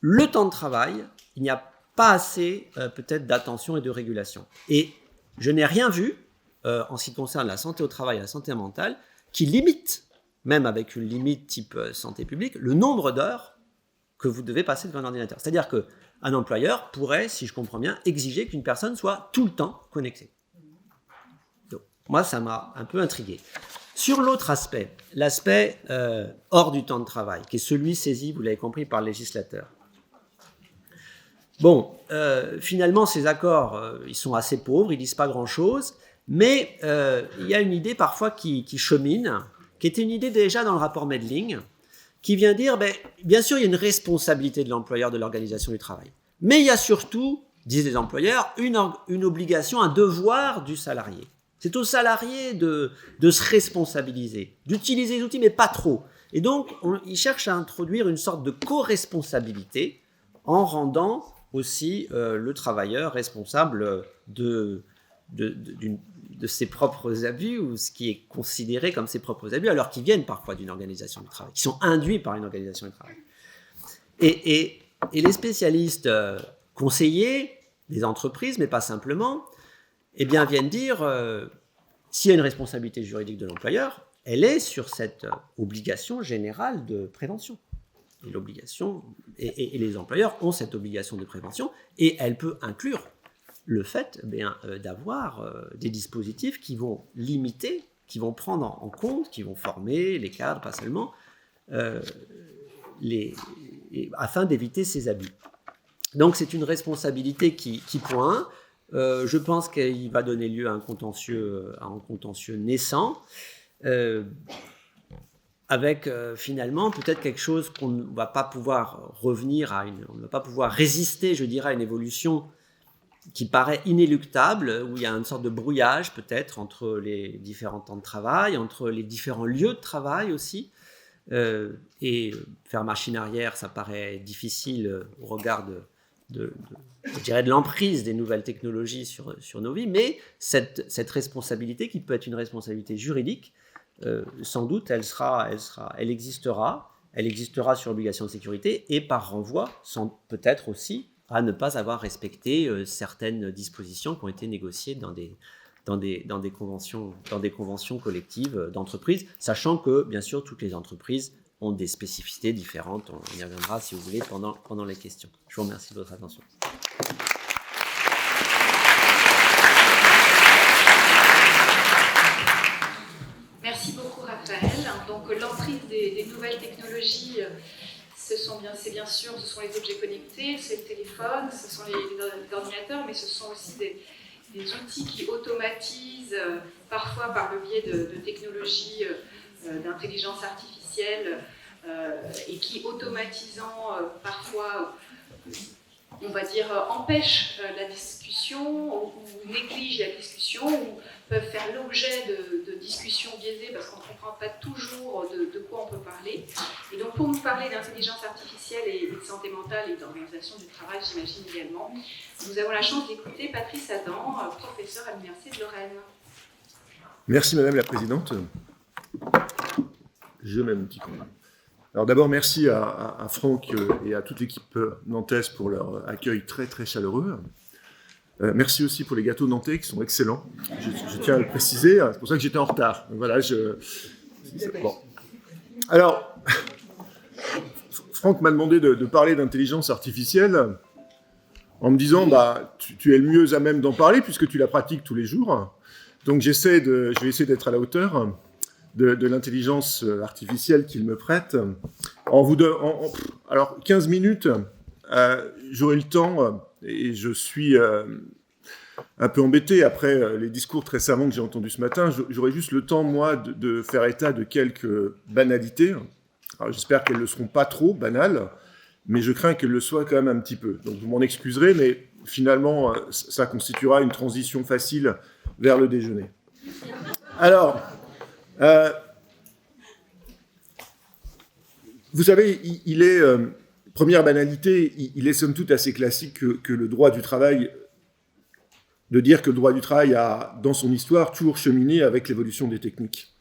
le temps de travail, il n'y a pas assez, peut-être, d'attention et de régulation. Et je n'ai rien vu, en ce qui concerne la santé au travail et la santé mentale, qui limite, même avec une limite type santé publique, le nombre d'heures que vous devez passer devant un ordinateur. C'est-à-dire qu'un employeur pourrait, si je comprends bien, exiger qu'une personne soit tout le temps connectée. Donc, moi, ça m'a un peu intrigué. Sur l'autre aspect, l'aspect hors du temps de travail, qui est celui saisi, vous l'avez compris, par le législateur. Bon, finalement, ces accords, ils sont assez pauvres, ils ne disent pas grand-chose, mais il y a une idée parfois qui chemine, qui était une idée déjà dans le rapport Medling, qui vient dire, bien sûr, il y a une responsabilité de l'employeur de l'organisation du travail. Mais il y a surtout, disent les employeurs, une obligation, un devoir du salarié. C'est au salarié de se responsabiliser, d'utiliser les outils, mais pas trop. Et donc, ils cherchent à introduire une sorte de co-responsabilité en rendant aussi le travailleur responsable de ses propres abus ou ce qui est considéré comme ses propres abus, alors qu'ils viennent parfois d'une organisation du travail, qui sont induits par une organisation du travail. Et les spécialistes conseillers des entreprises, mais pas simplement, eh bien, viennent dire s'il y a une responsabilité juridique de l'employeur, elle est sur cette obligation générale de prévention. Et l'obligation, et les employeurs ont cette obligation de prévention, et elle peut inclure le fait d'avoir des dispositifs qui vont limiter, qui vont prendre en compte, qui vont former les cadres, pas seulement, afin d'éviter ces abus. Donc c'est une responsabilité qui pointe. Je pense qu'il va donner lieu à un contentieux naissant, avec finalement peut-être quelque chose qu'on ne va pas pouvoir revenir on ne va pas pouvoir résister, je dirais, à une évolution qui paraît inéluctable, où il y a une sorte de brouillage peut-être entre les différents temps de travail, entre les différents lieux de travail aussi. Et faire machine arrière, ça paraît difficile au regard je dirais de l'emprise des nouvelles technologies sur nos vies, mais cette responsabilité, qui peut être une responsabilité juridique, sans doute, elle existera sur l'obligation de sécurité et par renvoi, peut-être aussi à ne pas avoir respecté certaines dispositions qui ont été négociées dans des conventions collectives d'entreprise, sachant que, bien sûr, toutes les entreprises ont des spécificités différentes. On y reviendra, si vous voulez, pendant les questions. Je vous remercie de votre attention. Merci beaucoup, Raphaël. Donc, l'emprise des nouvelles technologies, c'est bien sûr, ce sont les objets connectés, c'est le téléphone, ce sont les ordinateurs, mais ce sont aussi des outils qui automatisent, parfois par le biais de technologies d'intelligence artificielle, et qui, automatisant parfois, on va dire, empêchent la discussion ou négligent la discussion, ou peuvent faire l'objet de discussions biaisées parce qu'on ne comprend pas toujours de quoi on peut parler. Et donc, pour nous parler d'intelligence artificielle et de santé mentale et d'organisation du travail, j'imagine également, nous avons la chance d'écouter Patrice Adam, professeur à l'Université de Lorraine. Merci Madame la Présidente. Je mets mon petit coup. Alors d'abord, merci à Franck et à toute l'équipe nantaise pour leur accueil très très chaleureux. Merci aussi pour les gâteaux nantais qui sont excellents. Je tiens à le préciser, c'est pour ça que j'étais en retard. Voilà, bon. Alors, Franck m'a demandé de parler d'intelligence artificielle en me disant tu es le mieux à même d'en parler puisque tu la pratiques tous les jours. Donc je vais essayer d'être à la hauteur de l'intelligence artificielle qu'il me prête. Alors 15 minutes, j'aurai le temps, et je suis un peu embêté après les discours très savants que j'ai entendus ce matin, j'aurai juste le temps, moi, de faire état de quelques banalités. Alors, j'espère qu'elles ne seront pas trop banales, mais je crains qu'elles le soient quand même un petit peu. Donc vous m'en excuserez, mais finalement, ça constituera une transition facile vers le déjeuner. Alors, vous savez, il est, première banalité, il est somme toute assez classique que le droit du travail, de dire que le droit du travail a, dans son histoire, toujours cheminé avec l'évolution des techniques.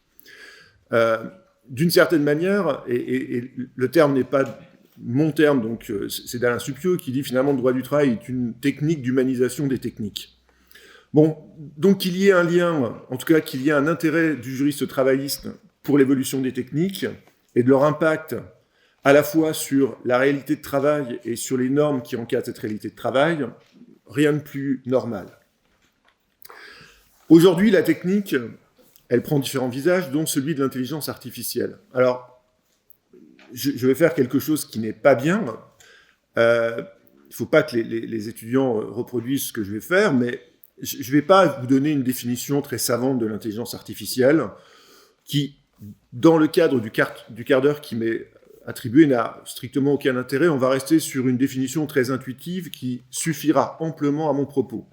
D'une certaine manière, et le terme n'est pas mon terme, donc c'est d'Alain Supiot qui dit finalement le droit du travail est une technique d'humanisation des techniques. Bon, donc qu'il y ait un lien, en tout cas qu'il y ait un intérêt du juriste travailliste pour l'évolution des techniques et de leur impact à la fois sur la réalité de travail et sur les normes qui encadrent cette réalité de travail, rien de plus normal. Aujourd'hui, la technique, elle prend différents visages, dont celui de l'intelligence artificielle. Alors, je vais faire quelque chose qui n'est pas bien. Il ne faut pas que les étudiants reproduisent ce que je vais faire, mais je ne vais pas vous donner une définition très savante de l'intelligence artificielle qui, dans le cadre du quart d'heure qui m'est attribué, n'a strictement aucun intérêt. On va rester sur une définition très intuitive qui suffira amplement à mon propos.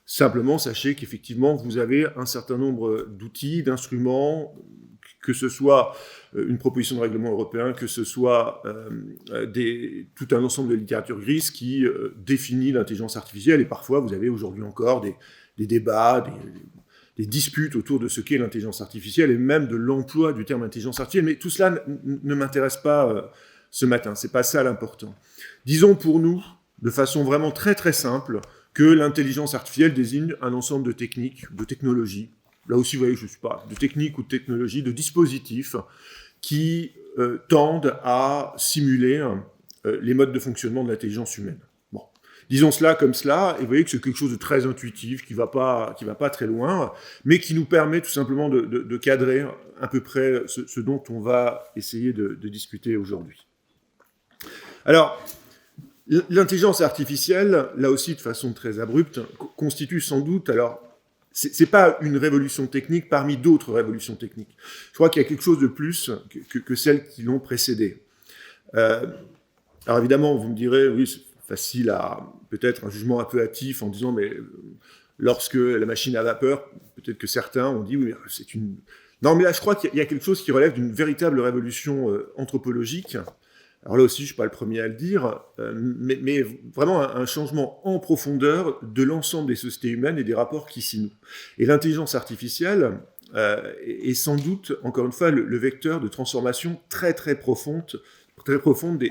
Simplement, sachez qu'effectivement, vous avez un certain nombre d'outils, d'instruments, que ce soit une proposition de règlement européen, que ce soit tout un ensemble de littérature grise qui définit l'intelligence artificielle. Et parfois, vous avez aujourd'hui encore des débats, des disputes autour de ce qu'est l'intelligence artificielle et même de l'emploi du terme intelligence artificielle. Mais tout cela ne m'intéresse pas ce matin. C'est pas ça l'important. Disons pour nous, de façon vraiment très très simple, que l'intelligence artificielle désigne un ensemble de techniques, de technologies. Là aussi, vous voyez, je ne sais pas, de techniques ou de technologies, de dispositifs qui tendent à simuler les modes de fonctionnement de l'intelligence humaine. Bon, disons cela comme cela, et vous voyez que c'est quelque chose de très intuitif, qui va pas très loin, mais qui nous permet tout simplement de cadrer à peu près ce dont on va essayer de discuter aujourd'hui. Alors, l'intelligence artificielle, là aussi de façon très abrupte, constitue sans doute, alors, c'est pas une révolution technique parmi d'autres révolutions techniques. Je crois qu'il y a quelque chose de plus que celles qui l'ont précédée. Alors évidemment, vous me direz, oui, c'est facile à peut-être un jugement un peu hâtif en disant, mais lorsque la machine à vapeur, peut-être que certains ont dit, oui, c'est une... Non, mais là, je crois qu'il y a quelque chose qui relève d'une véritable révolution anthropologique. Alors là aussi, je ne suis pas le premier à le dire, mais vraiment un changement en profondeur de l'ensemble des sociétés humaines et des rapports qui s'y nouent. Et l'intelligence artificielle est sans doute, encore une fois, le vecteur de transformation très très profonde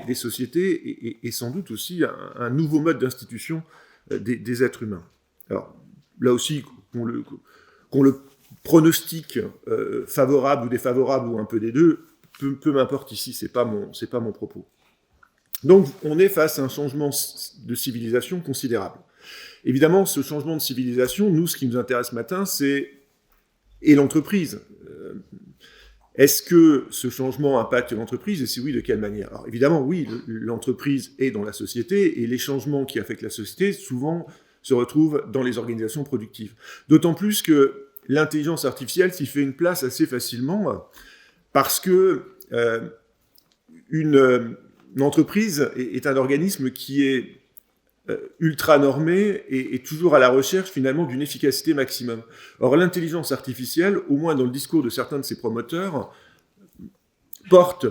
des sociétés et sans doute aussi un nouveau mode d'institution des êtres humains. Alors là aussi, qu'on le pronostique favorable ou défavorable ou un peu des deux, peu m'importe ici, c'est pas mon propos. Donc, on est face à un changement de civilisation considérable. Évidemment, ce changement de civilisation, nous, ce qui nous intéresse ce matin, c'est l'entreprise. Est-ce que ce changement impacte l'entreprise, et si oui, de quelle manière? Alors, évidemment, oui, l'entreprise est dans la société, et les changements qui affectent la société, souvent, se retrouvent dans les organisations productives. D'autant plus que l'intelligence artificielle s'y fait une place assez facilement, parce que une entreprise est un organisme qui est ultra normé et toujours à la recherche finalement d'une efficacité maximum. Or, l'intelligence artificielle, au moins dans le discours de certains de ses promoteurs, porte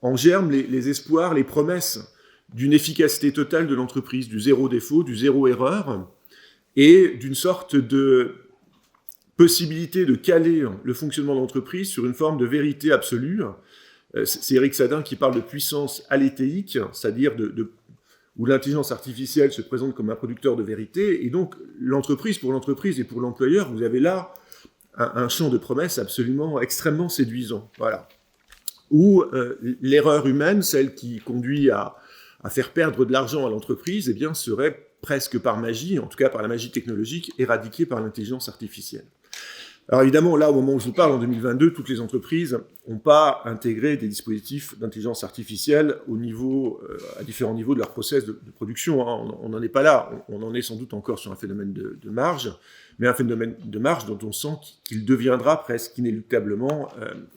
en germe les espoirs, les promesses d'une efficacité totale de l'entreprise, du zéro défaut, du zéro erreur, et d'une sorte de possibilité de caler le fonctionnement de l'entreprise sur une forme de vérité absolue. C'est Eric Sadin qui parle de puissance aléthéique, c'est-à-dire où l'intelligence artificielle se présente comme un producteur de vérité, et donc pour l'entreprise et pour l'employeur, vous avez là un champ de promesses absolument extrêmement séduisant. Voilà. Où l'erreur humaine, celle qui conduit à faire perdre de l'argent à l'entreprise, eh bien, serait presque par magie, en tout cas par la magie technologique, éradiquée par l'intelligence artificielle. Alors évidemment, là, au moment où je vous parle, en 2022, toutes les entreprises n'ont pas intégré des dispositifs d'intelligence artificielle à différents niveaux de leur process de production. Hein. On n'en est pas là. On en est sans doute encore sur un phénomène de marge, mais un phénomène de marge dont on sent qu'il deviendra presque inéluctablement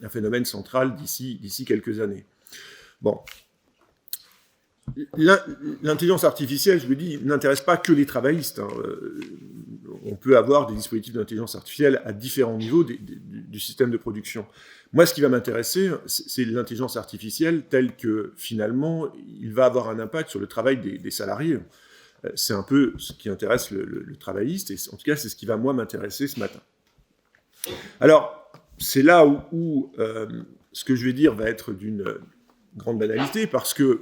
un phénomène central d'ici quelques années. Bon. L'intelligence artificielle, je vous dis, n'intéresse pas que les travaillistes. Hein. On peut avoir des dispositifs d'intelligence artificielle à différents niveaux du système de production. Moi, ce qui va m'intéresser, c'est l'intelligence artificielle telle que, finalement, il va avoir un impact sur le travail des salariés. C'est un peu ce qui intéresse le travailliste, et en tout cas, c'est ce qui va, moi, m'intéresser ce matin. Alors, c'est là où ce que je vais dire va être d'une grande banalité, parce que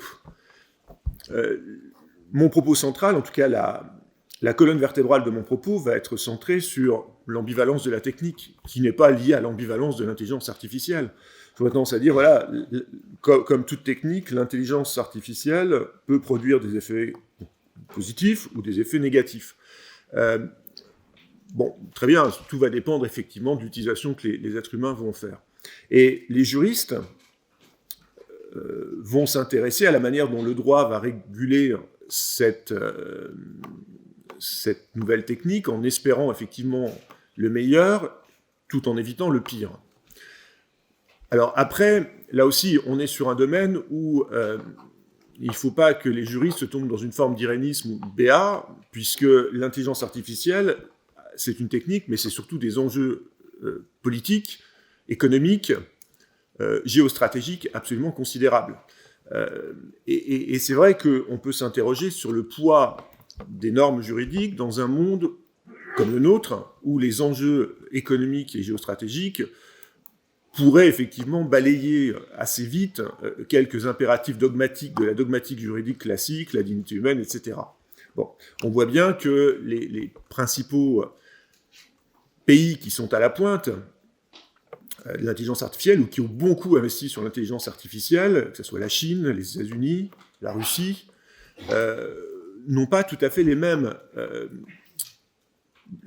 mon propos central, en tout cas la colonne vertébrale de mon propos, va être centrée sur l'ambivalence de la technique, qui n'est pas liée à l'ambivalence de l'intelligence artificielle. J'aurais tendance à dire, voilà, comme toute technique, l'intelligence artificielle peut produire des effets positifs ou des effets négatifs. Bon, très bien, tout va dépendre effectivement de l'utilisation que les êtres humains vont faire. Et les juristes vont s'intéresser à la manière dont le droit va réguler cette nouvelle technique en espérant effectivement le meilleur tout en évitant le pire. Alors après, là aussi, on est sur un domaine où il ne faut pas que les juristes tombent dans une forme d'irénisme ou béat, puisque l'intelligence artificielle, c'est une technique, mais c'est surtout des enjeux politiques, économiques, géostratégiques absolument considérables. Et c'est vrai qu'on peut s'interroger sur le poids des normes juridiques dans un monde comme le nôtre, où les enjeux économiques et géostratégiques pourraient effectivement balayer assez vite quelques impératifs dogmatiques de la dogmatique juridique classique, la dignité humaine, etc. Bon, on voit bien que les principaux pays qui sont à la pointe de l'intelligence artificielle, ou qui ont beaucoup investi sur l'intelligence artificielle, que ce soit la Chine, les États-Unis, la Russie, n'ont pas tout à fait la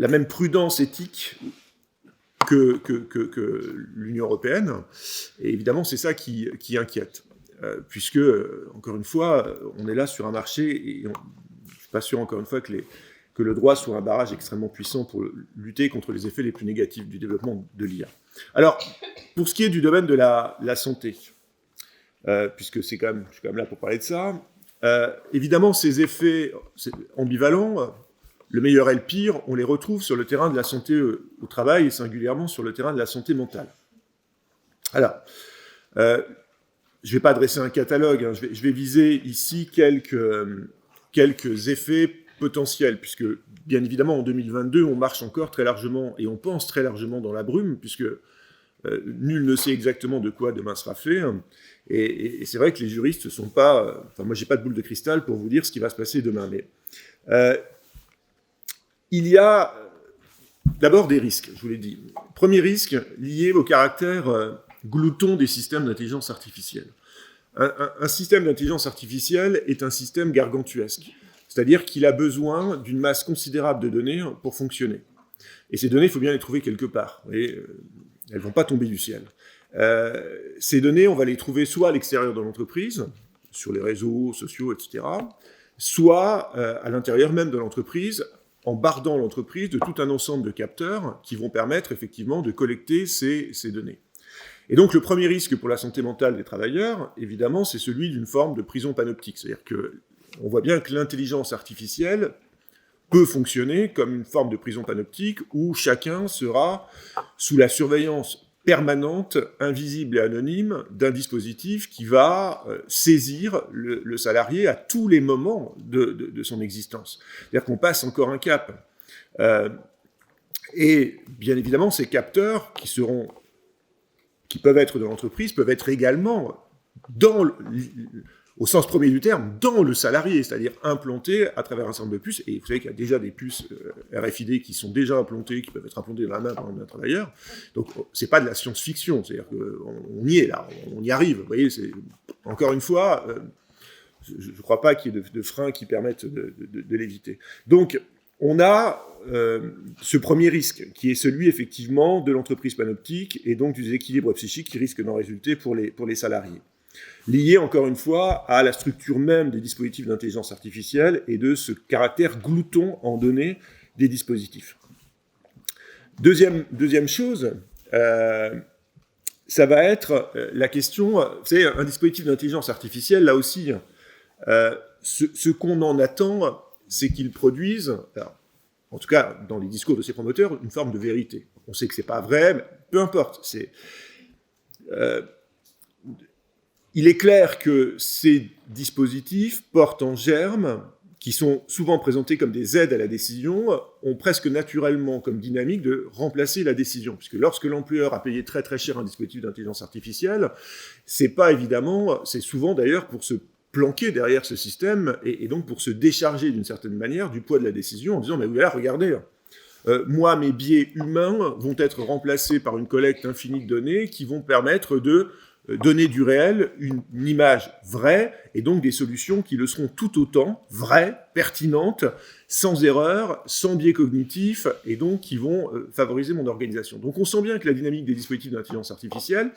même prudence éthique que l'Union européenne. Et évidemment, c'est ça qui inquiète. Puisque, encore une fois, on est là sur un marché, et je ne suis pas sûr, encore une fois, que le droit soit un barrage extrêmement puissant pour lutter contre les effets les plus négatifs du développement de l'IA. Alors, pour ce qui est du domaine de la santé, puisque je suis quand même là pour parler de ça, évidemment, ces effets ambivalents, le meilleur et le pire, on les retrouve sur le terrain de la santé au travail, et singulièrement sur le terrain de la santé mentale. Alors, je ne vais pas dresser un catalogue, hein, je vais viser ici quelques effets potentiels, puisque, bien évidemment, en 2022, on marche encore très largement, et on pense très largement dans la brume, puisque nul ne sait exactement de quoi demain sera fait, hein, et c'est vrai que les juristes ne sont pas... Enfin, moi, je n'ai pas de boule de cristal pour vous dire ce qui va se passer demain, mais il y a d'abord des risques, je vous l'ai dit. Premier risque, lié au caractère glouton des systèmes d'intelligence artificielle. Un système d'intelligence artificielle est un système gargantuesque. C'est-à-dire qu'il a besoin d'une masse considérable de données pour fonctionner. Et ces données, il faut bien les trouver quelque part. Et elles ne vont pas tomber du ciel. Ces données, on va les trouver soit à l'extérieur de l'entreprise, sur les réseaux sociaux, etc., soit à l'intérieur même de l'entreprise, en bardant l'entreprise de tout un ensemble de capteurs qui vont permettre effectivement de collecter ces données. Et donc le premier risque pour la santé mentale des travailleurs, évidemment, c'est celui d'une forme de prison panoptique. C'est-à-dire qu'on voit bien que l'intelligence artificielle peut fonctionner comme une forme de prison panoptique où chacun sera sous la surveillance permanente, invisible et anonyme d'un dispositif qui va saisir le salarié à tous les moments de son existence. C'est-à-dire qu'on passe encore un cap. Et bien évidemment, ces capteurs qui peuvent être dans l'entreprise peuvent être également, au sens premier du terme, dans le salarié, c'est-à-dire implantés à travers un certain nombre de puces. Et vous savez qu'il y a déjà des puces RFID qui sont déjà implantées, qui peuvent être implantées dans la main par un travailleur. Donc, c'est pas de la science-fiction, c'est-à-dire qu'on y est là, on y arrive. Vous voyez, encore une fois, je ne crois pas qu'il y ait de freins qui permettent de l'éviter. Donc, on a ce premier risque, qui est celui effectivement de l'entreprise panoptique et donc du déséquilibre psychique qui risque d'en résulter pour les salariés. Lié encore une fois à la structure même des dispositifs d'intelligence artificielle et de ce caractère glouton en données des dispositifs. Deuxième chose, ça va être la question, vous savez, un dispositif d'intelligence artificielle, là aussi, ce qu'on en attend, c'est qu'il produise, alors, en tout cas dans les discours de ses promoteurs, une forme de vérité. On sait que c'est pas vrai, mais peu importe. Il est clair que ces dispositifs portent en germe, qui sont souvent présentés comme des aides à la décision, ont presque naturellement comme dynamique de remplacer la décision. Puisque lorsque l'employeur a payé très très cher un dispositif d'intelligence artificielle, c'est souvent d'ailleurs pour se planquer derrière ce système et donc pour se décharger d'une certaine manière du poids de la décision en disant « mais là, regardez, moi, mes biais humains vont être remplacés par une collecte infinie de données qui vont permettre de donner du réel une image vraie et donc des solutions qui le seront tout autant vraies, pertinentes, sans erreur, sans biais cognitifs et donc qui vont favoriser mon organisation. » Donc on sent bien que la dynamique des dispositifs d'intelligence artificielle,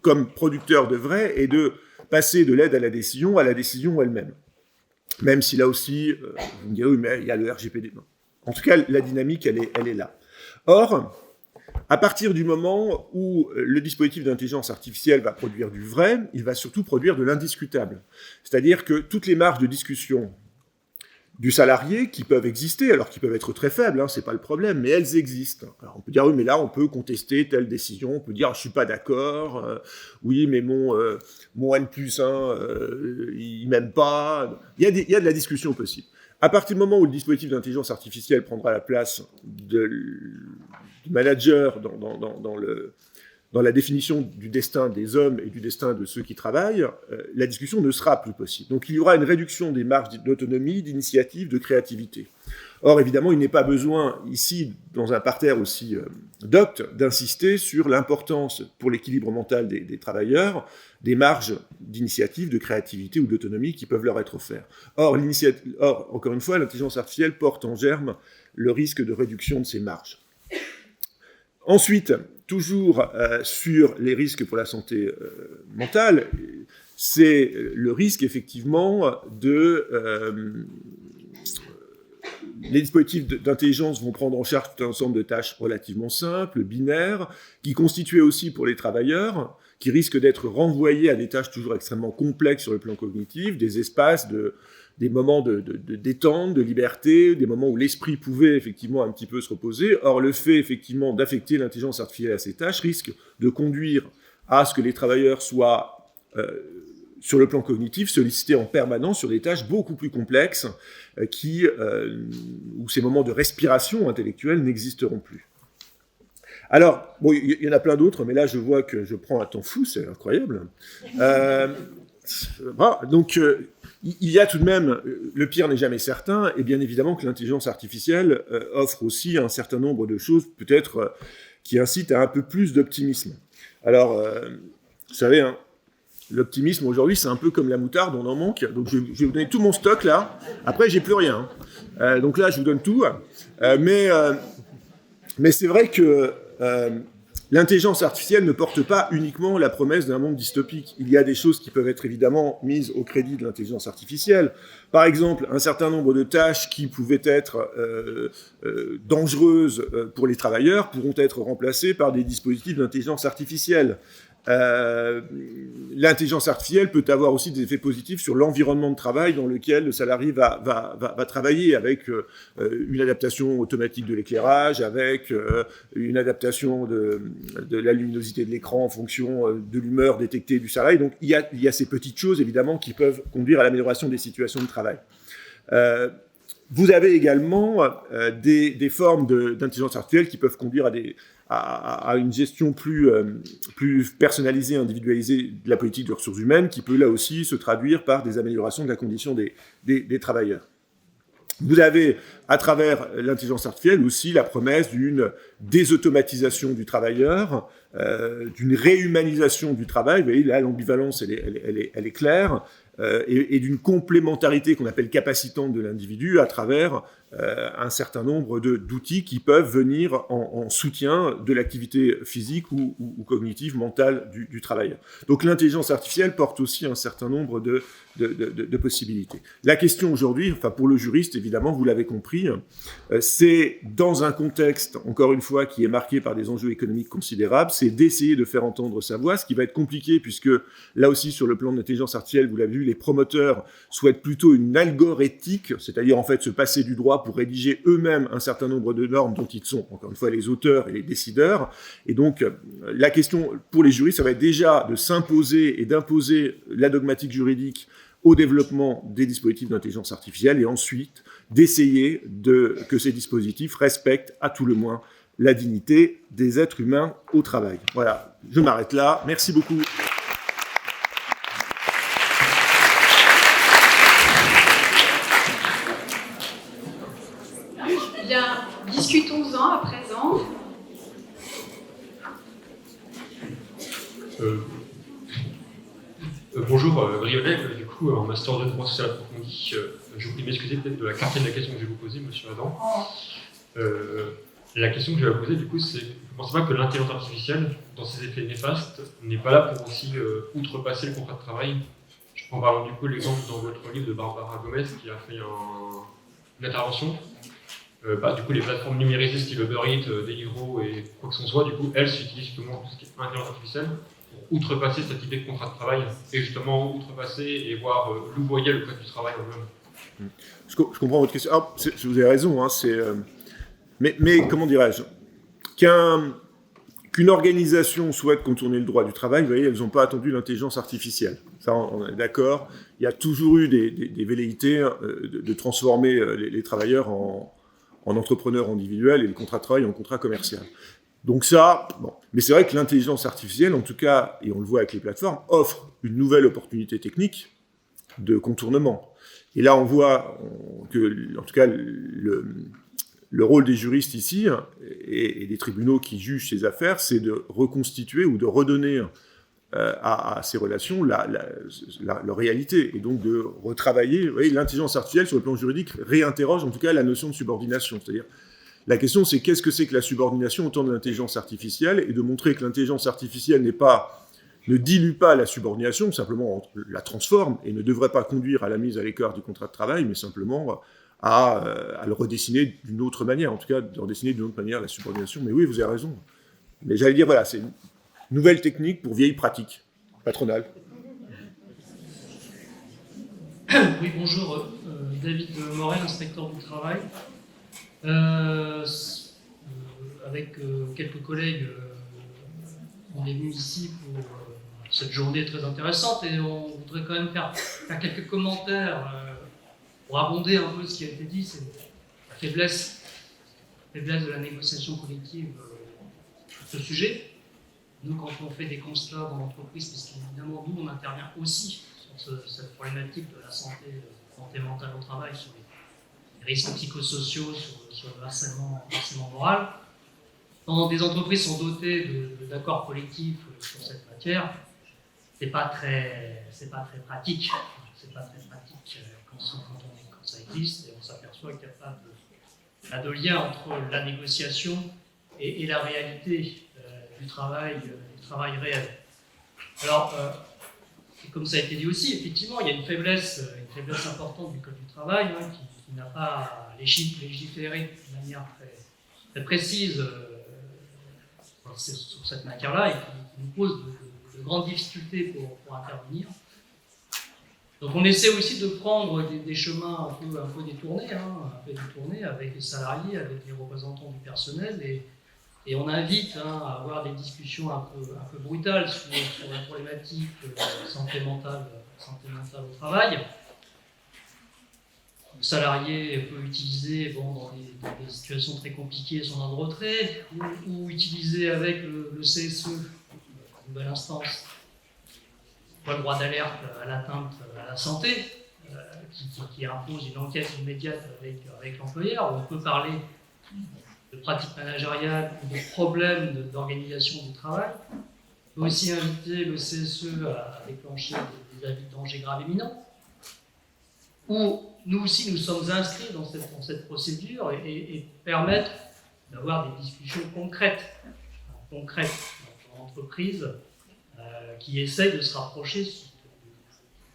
comme producteur de vrai, est de passer de l'aide à la décision elle-même. Même si là aussi, vous me direz, oui, mais il y a le RGPD. En tout cas, la dynamique, elle est là. Or, à partir du moment où le dispositif d'intelligence artificielle va produire du vrai, il va surtout produire de l'indiscutable. C'est-à-dire que toutes les marges de discussion du salarié qui peuvent exister, alors qui peuvent être très faibles, c'est pas le problème, mais elles existent. Alors on peut dire, oui, mais là, on peut contester telle décision, on peut dire, je suis pas d'accord, oui, mais mon N+1, il m'aime pas. Il y a de la discussion possible. À partir du moment où le dispositif d'intelligence artificielle prendra la place du manager dans la définition du destin des hommes et du destin de ceux qui travaillent, la discussion ne sera plus possible. Donc il y aura une réduction des marges d'autonomie, d'initiative, de créativité. Or, évidemment, il n'est pas besoin, ici, dans un parterre aussi docte, d'insister sur l'importance pour l'équilibre mental des travailleurs des marges d'initiative, de créativité ou d'autonomie qui peuvent leur être offertes. Or, encore une fois, l'intelligence artificielle porte en germe le risque de réduction de ces marges. Ensuite, toujours sur les risques pour la santé mentale, c'est le risque effectivement les dispositifs d'intelligence vont prendre en charge tout un ensemble de tâches relativement simples, binaires, qui constituaient aussi pour les travailleurs, qui risquent d'être renvoyés à des tâches toujours extrêmement complexes sur le plan cognitif, des espaces, des moments de détente, de liberté, des moments où l'esprit pouvait effectivement un petit peu se reposer. Or, le fait effectivement d'affecter l'intelligence artificielle à ces tâches risque de conduire à ce que les travailleurs soient, sur le plan cognitif, sollicités en permanence sur des tâches beaucoup plus complexes où ces moments de respiration intellectuelle n'existeront plus. Alors, bon, il y en a plein d'autres, mais là, je vois que je prends un temps fou, c'est incroyable. Donc, il y a tout de même, le pire n'est jamais certain, et bien évidemment que l'intelligence artificielle offre aussi un certain nombre de choses, peut-être, qui incitent à un peu plus d'optimisme. Alors, vous savez, l'optimisme aujourd'hui, c'est un peu comme la moutarde, on en manque. Donc, je vais vous donner tout mon stock là. Après, j'ai plus rien. Donc là, je vous donne tout. Mais c'est vrai que l'intelligence artificielle ne porte pas uniquement la promesse d'un monde dystopique. Il y a des choses qui peuvent être évidemment mises au crédit de l'intelligence artificielle. Par exemple, un certain nombre de tâches qui pouvaient être dangereuses pour les travailleurs pourront être remplacées par des dispositifs d'intelligence artificielle. L'intelligence artificielle peut avoir aussi des effets positifs sur l'environnement de travail dans lequel le salarié va travailler, avec une adaptation automatique de l'éclairage, avec une adaptation de la luminosité de l'écran en fonction de l'humeur détectée du salarié. Donc il y a ces petites choses évidemment qui peuvent conduire à l'amélioration des situations de travail. Vous avez également des formes d'intelligence artificielle qui peuvent conduire à une gestion plus personnalisée, individualisée de la politique de ressources humaines, qui peut là aussi se traduire par des améliorations de la condition des travailleurs. Vous avez, à travers l'intelligence artificielle, aussi la promesse d'une désautomatisation du travailleur, d'une réhumanisation du travail. Vous voyez, là, l'ambivalence, elle est claire, et d'une complémentarité qu'on appelle capacitante de l'individu à travers un certain nombre d'outils qui peuvent venir en soutien de l'activité physique ou cognitive, mentale du travailleur. Donc l'intelligence artificielle porte aussi un certain nombre de possibilités. La question aujourd'hui, enfin pour le juriste évidemment, vous l'avez compris, c'est dans un contexte, encore une fois, qui est marqué par des enjeux économiques considérables, c'est d'essayer de faire entendre sa voix, ce qui va être compliqué puisque là aussi sur le plan de l'intelligence artificielle, vous l'avez vu, les promoteurs souhaitent plutôt une algorithmique, c'est-à-dire en fait se passer du droit pour rédiger eux-mêmes un certain nombre de normes dont ils sont, encore une fois, les auteurs et les décideurs. Et donc, la question pour les juristes, ça va être déjà de s'imposer et d'imposer la dogmatique juridique au développement des dispositifs d'intelligence artificielle et ensuite d'essayer que ces dispositifs respectent à tout le moins la dignité des êtres humains au travail. Voilà, je m'arrête là. Merci beaucoup. Bien, discutons-en à présent. Bonjour, Briolet, du coup, en master de droit social approfondi. Je vous prie de m'excuser peut-être de la clarté de la question que je vais vous poser, monsieur Adam. La question que je vais vous poser, du coup, c'est: vous ne pensez pas que l'intelligence artificielle, dans ses effets néfastes, n'est pas là pour aussi outrepasser le contrat de travail? Je prends par exemple du coup l'exemple dans votre livre de Barbara Gomez qui a fait une intervention. Du coup, les plateformes numérisées style Uber Eats, Deliveroo et quoi que ce soit, du coup, elles utilisent justement tout ce qui est intelligence artificielle pour outrepasser cette idée de contrat de travail et justement outrepasser et voir louvoyer le code du travail en lui-même. Je comprends votre question. Ah, vous avez raison, hein, mais comment dirais-je, qu'une organisation souhaite contourner le droit du travail, vous voyez, elles n'ont pas attendu l'intelligence artificielle. Ça, on est d'accord. Il y a toujours eu des velléités de transformer les travailleurs en entrepreneurs individuels et le contrat de travail en contrat commercial. Donc ça, bon. Mais c'est vrai que l'intelligence artificielle, en tout cas, et on le voit avec les plateformes, offre une nouvelle opportunité technique de contournement. Et là, on voit que, en tout cas, le rôle des juristes ici et des tribunaux qui jugent ces affaires, c'est de reconstituer ou de redonner à ces relations leur réalité, et donc de retravailler. Vous voyez, l'intelligence artificielle, sur le plan juridique, réinterroge en tout cas la notion de subordination. C'est-à-dire, la question c'est qu'est-ce que c'est que la subordination au temps de l'intelligence artificielle, et de montrer que l'intelligence artificielle ne dilue pas la subordination, simplement la transforme, et ne devrait pas conduire à la mise à l'écart du contrat de travail, mais simplement à le redessiner d'une autre manière, en tout cas de redessiner d'une autre manière la subordination. Mais oui, vous avez raison. Mais j'allais dire, voilà, c'est nouvelle technique pour vieille pratique patronale. Oui, bonjour. David Morel, inspecteur du travail. Avec quelques collègues, on est venus ici pour cette journée très intéressante et on voudrait quand même faire quelques commentaires pour abonder un peu ce qui a été dit. C'est la faiblesse de la négociation collective sur ce sujet. Nous, quand on fait des constats dans l'entreprise, parce qu'évidemment, nous, on intervient aussi sur cette problématique de la santé mentale au travail, sur les risques psychosociaux, sur le harcèlement moral. Quand des entreprises sont dotées d'accords collectifs sur cette matière, c'est pas très pratique. C'est pas très pratique quand ça existe, et on s'aperçoit qu'il n'y a pas de lien entre la négociation et la réalité du travail réel. Alors, comme ça a été dit aussi, effectivement, il y a une faiblesse importante du Code du travail qui n'a pas légiféré de manière très précise sur cette matière-là et qui nous pose de grandes difficultés pour intervenir. Donc on essaie aussi de prendre des chemins un peu détournés, avec les salariés, avec les représentants du personnel, et on invite à avoir des discussions un peu brutales sur la problématique santé mentale au travail. Le salarié peut utiliser, dans des situations très compliquées, son ordre de retrait, ou utiliser avec le CSE, une nouvelle instance, le droit d'alerte à l'atteinte à la santé, qui impose une enquête immédiate avec l'employeur. On peut parler de pratiques managériales ou de problèmes d'organisation du travail. On peut aussi inviter le CSE à déclencher des avis de danger grave imminent. Où nous aussi, nous sommes inscrits dans cette procédure et permettre d'avoir des discussions concrètes dans l'entreprise qui essayent de se rapprocher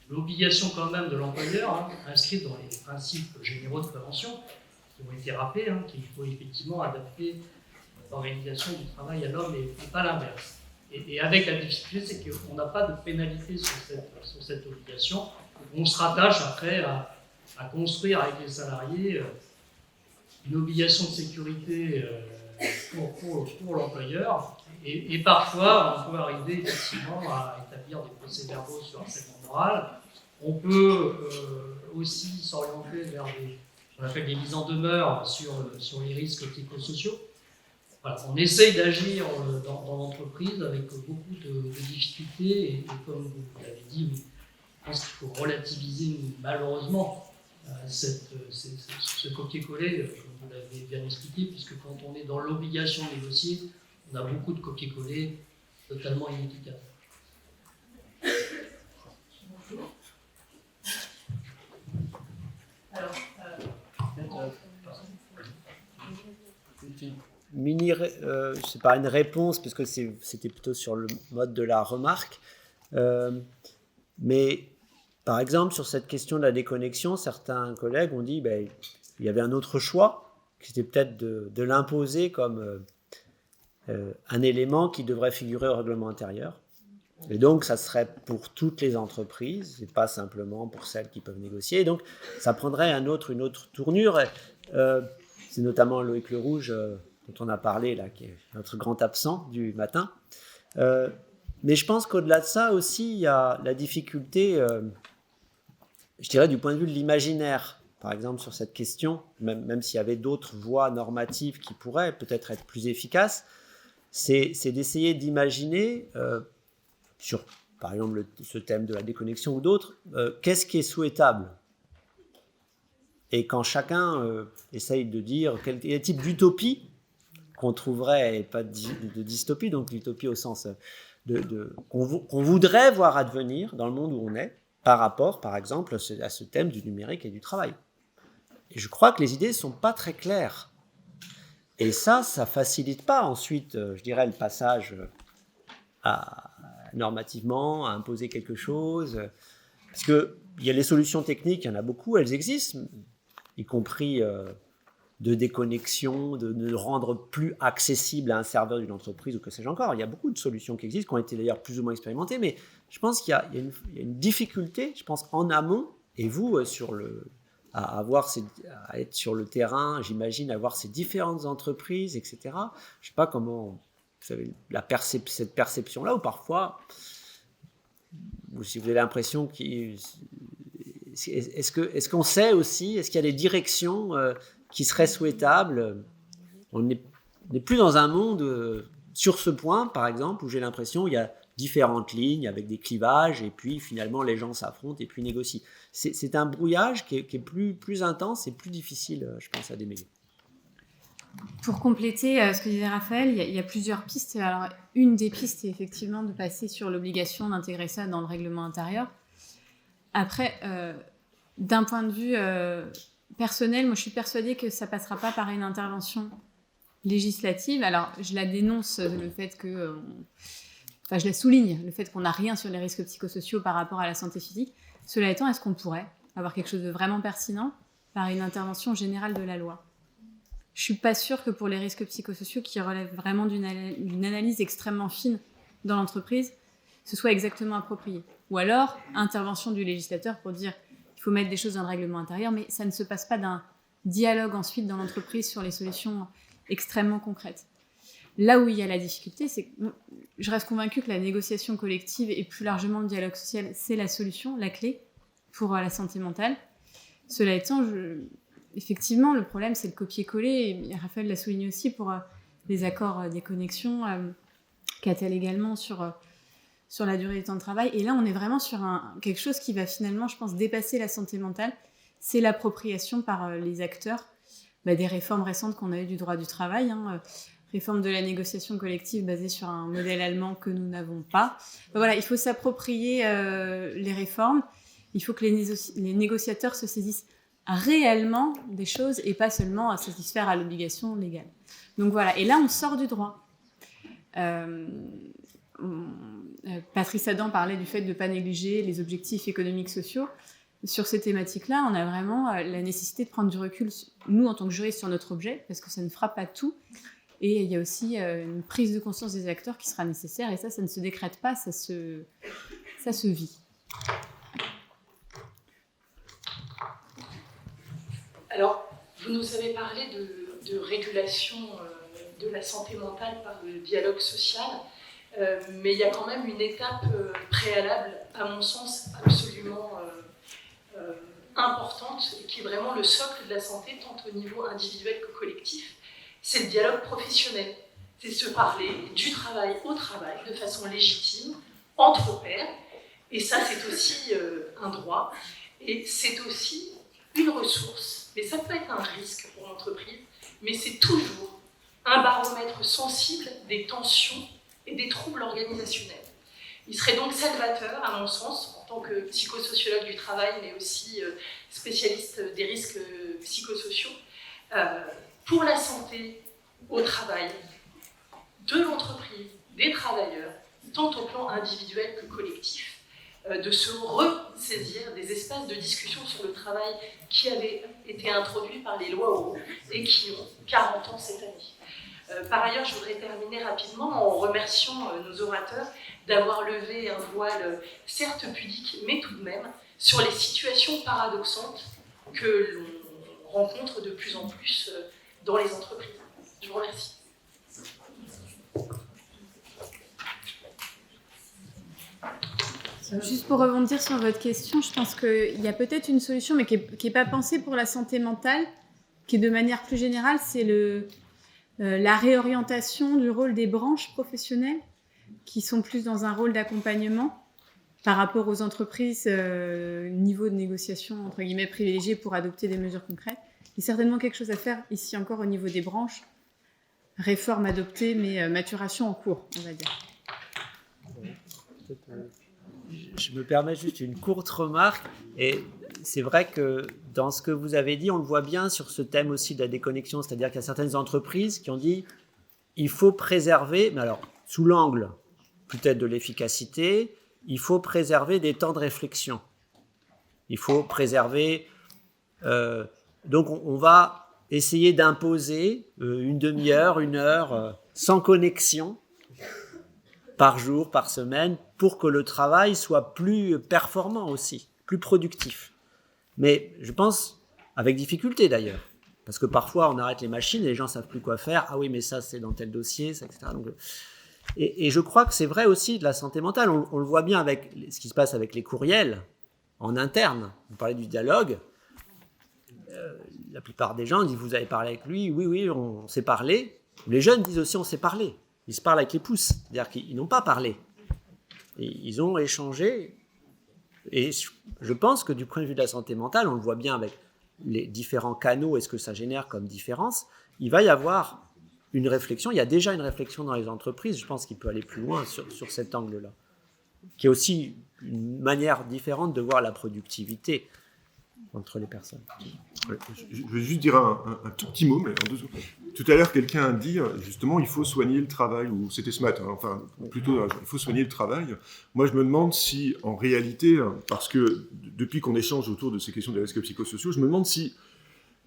de l'obligation quand même de l'employeur, inscrite dans les principes généraux de prévention, qui ont été rappelés, qu'il faut effectivement adapter l'organisation du travail à l'homme et pas l'inverse. Et avec la difficulté, c'est qu'on n'a pas de pénalité sur cette obligation. On se rattache après à construire avec les salariés une obligation de sécurité pour l'employeur. Et parfois, on peut arriver effectivement à établir des procès-verbaux sur harcèlement moral. On peut aussi s'orienter vers ce qu'on appelle des mises en demeure sur les risques psychosociaux. Voilà, on essaye d'agir dans l'entreprise avec beaucoup de difficultés et comme vous l'avez dit, je pense qu'il faut relativiser malheureusement ce copier-coller, comme vous l'avez bien expliqué, puisque quand on est dans l'obligation de négocier, on a beaucoup de copier-coller totalement inefficaces. Alors, c'est pas une réponse parce que c'était plutôt sur le mode de la remarque, mais par exemple sur cette question de la déconnexion, certains collègues ont dit il y avait un autre choix, qui c'était peut-être de l'imposer comme un élément qui devrait figurer au règlement intérieur, et donc ça serait pour toutes les entreprises et pas simplement pour celles qui peuvent négocier, et donc ça prendrait une autre tournure. C'est notamment Loïc Le Rouge dont on a parlé là, qui est notre grand absent du matin. Mais je pense qu'au-delà de ça aussi, il y a la difficulté, je dirais du point de vue de l'imaginaire, par exemple sur cette question, même s'il y avait d'autres voies normatives qui pourraient peut-être être plus efficaces, c'est d'essayer d'imaginer, sur par exemple ce thème de la déconnexion ou d'autres, qu'est-ce qui est souhaitable. Et quand chacun essaye de dire quel type d'utopie qu'on trouverait, et pas de dystopie, donc l'utopie au sens qu'on voudrait voir advenir dans le monde où on est, par rapport, par exemple, à ce thème du numérique et du travail. Et je crois que les idées ne sont pas très claires. Et ça ne facilite pas ensuite, je dirais, le passage normativement, à imposer quelque chose. Parce qu'il y a les solutions techniques, il y en a beaucoup, elles existent, y compris de déconnexion, de rendre plus accessible à un serveur d'une entreprise ou que sais-je encore. Il y a beaucoup de solutions qui existent, qui ont été d'ailleurs plus ou moins expérimentées, mais je pense qu'il y a une difficulté, je pense, en amont, et vous, à être sur le terrain, j'imagine, à voir ces différentes entreprises, etc. Je ne sais pas comment, vous savez, cette perception-là, ou parfois, ou si vous avez l'impression est-ce qu'on sait aussi, est-ce qu'il y a des directions qui seraient souhaitables? On n'est plus dans un monde, sur ce point, par exemple, où j'ai l'impression qu'il y a différentes lignes avec des clivages, et puis finalement les gens s'affrontent et puis négocient. C'est un brouillage qui est plus intense et plus difficile, je pense, à démêler. Pour compléter ce que disait Raphaël, il y a plusieurs pistes. Alors, une des pistes est effectivement de passer sur l'obligation d'intégrer ça dans le règlement intérieur. Après, d'un point de vue personnel, moi je suis persuadée que ça ne passera pas par une intervention législative. Alors, je la dénonce, le fait que... Enfin, je la souligne, le fait qu'on n'a rien sur les risques psychosociaux par rapport à la santé physique. Cela étant, est-ce qu'on pourrait avoir quelque chose de vraiment pertinent par une intervention générale de la loi ? Je ne suis pas sûre que pour les risques psychosociaux qui relèvent vraiment d'une analyse extrêmement fine dans l'entreprise, ce soit exactement approprié. Ou alors, intervention du législateur pour dire qu'il faut mettre des choses dans le règlement intérieur, mais ça ne se passe pas d'un dialogue ensuite dans l'entreprise sur les solutions extrêmement concrètes. Là où il y a la difficulté, c'est que je reste convaincue que la négociation collective et plus largement le dialogue social, c'est la solution, la clé pour la santé mentale. Cela étant, effectivement, le problème, c'est le copier-coller. Et Raphaël l'a souligné aussi pour les accords des connexions, Catel également sur la durée du temps de travail. Et là, on est vraiment sur quelque chose qui va finalement, je pense, dépasser la santé mentale. C'est l'appropriation par les acteurs des réformes récentes qu'on a eues du droit du travail, réforme de la négociation collective basée sur un modèle allemand que nous n'avons pas. Voilà, il faut s'approprier les réformes, il faut que les négociateurs se saisissent réellement des choses et pas seulement à satisfaire à l'obligation légale. Donc voilà, et là on sort du droit. Patrice Adam parlait du fait de ne pas négliger les objectifs économiques sociaux. Sur ces thématiques-là, on a vraiment la nécessité de prendre du recul, nous en tant que juristes, sur notre objet, parce que ça ne fera pas tout. Et il y a aussi une prise de conscience des acteurs qui sera nécessaire, et ça ne se décrète pas, ça se vit. Alors, vous nous avez parlé de régulation de la santé mentale par le dialogue social, mais il y a quand même une étape préalable, à mon sens, absolument importante, et qui est vraiment le socle de la santé, tant au niveau individuel que collectif, c'est le dialogue professionnel. C'est se parler du travail au travail, de façon légitime, entre pairs, et ça c'est aussi un droit, et c'est aussi une ressource, mais ça peut être un risque pour l'entreprise, mais c'est toujours un baromètre sensible des tensions et des troubles organisationnels. Il serait donc salvateur, à mon sens, en tant que psychosociologue du travail, mais aussi spécialiste des risques psychosociaux, pour la santé au travail, de l'entreprise, des travailleurs, tant au plan individuel que collectif, de se ressaisir des espaces de discussion sur le travail qui avaient été introduits par les lois Auroux et qui ont 40 ans cette année. Par ailleurs, je voudrais terminer rapidement en remerciant nos orateurs d'avoir levé un voile, certes pudique, mais tout de même, sur les situations paradoxantes que l'on rencontre de plus en plus dans les entreprises. Je vous remercie. Juste pour rebondir sur votre question, je pense qu'il y a peut-être une solution, mais qui n'est pas pensée pour la santé mentale, qui est de manière plus générale, c'est la réorientation du rôle des branches professionnelles, qui sont plus dans un rôle d'accompagnement par rapport aux entreprises, niveau de négociation, entre guillemets, privilégié pour adopter des mesures concrètes. Il y a certainement quelque chose à faire ici encore au niveau des branches. Réforme adoptée, mais maturation en cours, on va dire. Je me permets juste une courte remarque, et c'est vrai que dans ce que vous avez dit, on le voit bien sur ce thème aussi de la déconnexion, c'est-à-dire qu'il y a certaines entreprises qui ont dit il faut préserver, mais alors sous l'angle peut-être de l'efficacité, il faut préserver des temps de réflexion. Il faut préserver... donc on va essayer d'imposer une demi-heure, une heure, sans connexion, par jour, par semaine, pour que le travail soit plus performant aussi, plus productif. Mais je pense, avec difficulté d'ailleurs, parce que parfois on arrête les machines et les gens ne savent plus quoi faire. Ah oui, mais ça c'est dans tel dossier, ça, etc. Donc, et je crois que c'est vrai aussi de la santé mentale. On le voit bien avec ce qui se passe avec les courriels en interne. Vous parlez du dialogue. La plupart des gens disent, vous avez parlé avec lui, oui, on s'est parlé. Les jeunes disent aussi, on s'est parlé. Ils se parlent avec les pouces, c'est-à-dire qu'ils n'ont pas parlé. Et ils ont échangé. Et je pense que du point de vue de la santé mentale, on le voit bien avec les différents canaux et ce que ça génère comme différence, il va y avoir une réflexion. Il y a déjà une réflexion dans les entreprises, je pense qu'il peut aller plus loin sur cet angle-là, qui est aussi une manière différente de voir la productivité entre les personnes. Ouais, je vais juste dire un tout petit mot, mais en 2 secondes. Tout à l'heure, quelqu'un a dit, justement, il faut soigner le travail, ou c'était ce matin, enfin, plutôt, il faut soigner le travail. Moi, je me demande si, en réalité, parce que depuis qu'on échange autour de ces questions des risques psychosociaux, je me demande si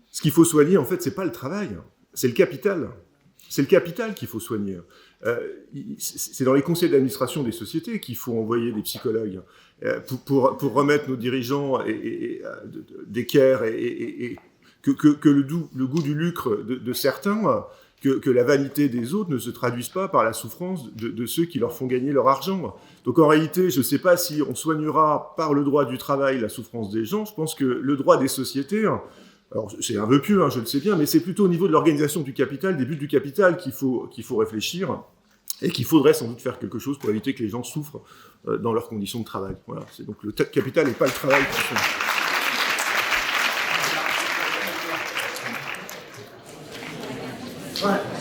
ce qu'il faut soigner, en fait, c'est pas le travail, c'est le capital. C'est le capital qu'il faut soigner. C'est dans les conseils d'administration des sociétés qu'il faut envoyer des psychologues pour remettre nos dirigeants d'équerre et que le goût du lucre de certains, que la vanité des autres ne se traduise pas par la souffrance de ceux qui leur font gagner leur argent. Donc en réalité, je ne sais pas si on soignera par le droit du travail la souffrance des gens. Je pense que le droit des sociétés... Alors, c'est un vœu pieux, je le sais bien, mais c'est plutôt au niveau de l'organisation du capital, des buts du capital qu'il faut réfléchir et qu'il faudrait sans doute faire quelque chose pour éviter que les gens souffrent dans leurs conditions de travail. Voilà. Donc le capital n'est pas le travail qui fait.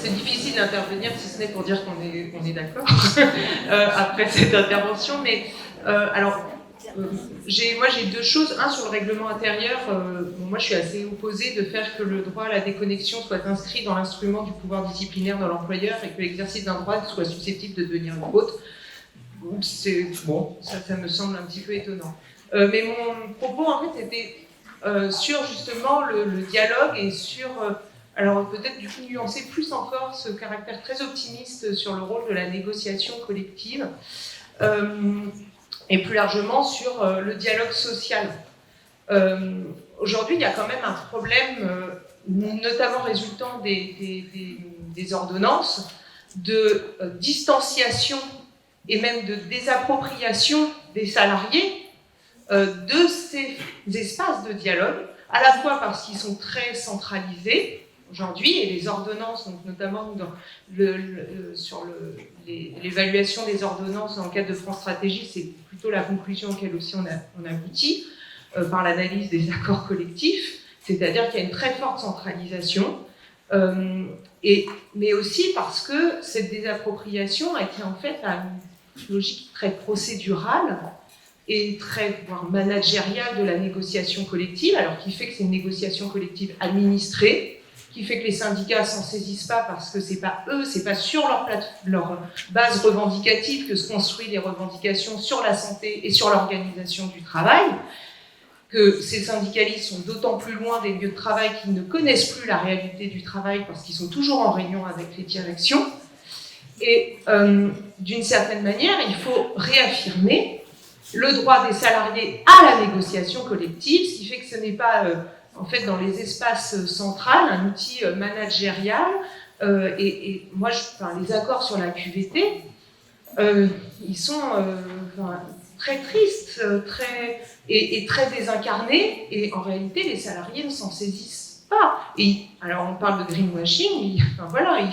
c'est difficile d'intervenir si ce n'est pour dire qu'on est d'accord après cette intervention. Mais j'ai deux choses. Un, sur le règlement intérieur, moi je suis assez opposée de faire que le droit à la déconnexion soit inscrit dans l'instrument du pouvoir disciplinaire de l'employeur et que l'exercice d'un droit soit susceptible de devenir une faute. C'est bon, ça me semble un petit peu étonnant. Mais mon propos en fait était sur justement le dialogue et sur, alors peut-être du coup nuancer plus encore ce caractère très optimiste sur le rôle de la négociation collective et plus largement sur le dialogue social. Aujourd'hui, il y a quand même un problème, notamment résultant des ordonnances, de distanciation et même de désappropriation des salariés de ces espaces de dialogue, à la fois parce qu'ils sont très centralisés aujourd'hui, et les ordonnances, donc notamment sur l'évaluation des ordonnances dans le cadre de France Stratégie, c'est plutôt la conclusion auquel aussi on aboutit par l'analyse des accords collectifs, c'est-à-dire qu'il y a une très forte centralisation, mais aussi parce que cette désappropriation a été en fait à une logique très procédurale et très, voire managériale de la négociation collective, alors qui fait que c'est une négociation collective administrée, qui fait que les syndicats s'en saisissent pas parce que c'est pas eux, c'est pas sur leur base revendicative que se construisent les revendications sur la santé et sur l'organisation du travail, que ces syndicalistes sont d'autant plus loin des lieux de travail qu'ils ne connaissent plus la réalité du travail parce qu'ils sont toujours en réunion avec les directions. Et d'une certaine manière, il faut réaffirmer le droit des salariés à la négociation collective, ce qui fait que ce n'est pas, en fait, dans les espaces centrales, un outil managérial. Et moi, les accords sur la QVT, ils sont très tristes et très désincarnés, et en réalité, les salariés ne s'en saisissent pas. Et, alors, on parle de greenwashing, ils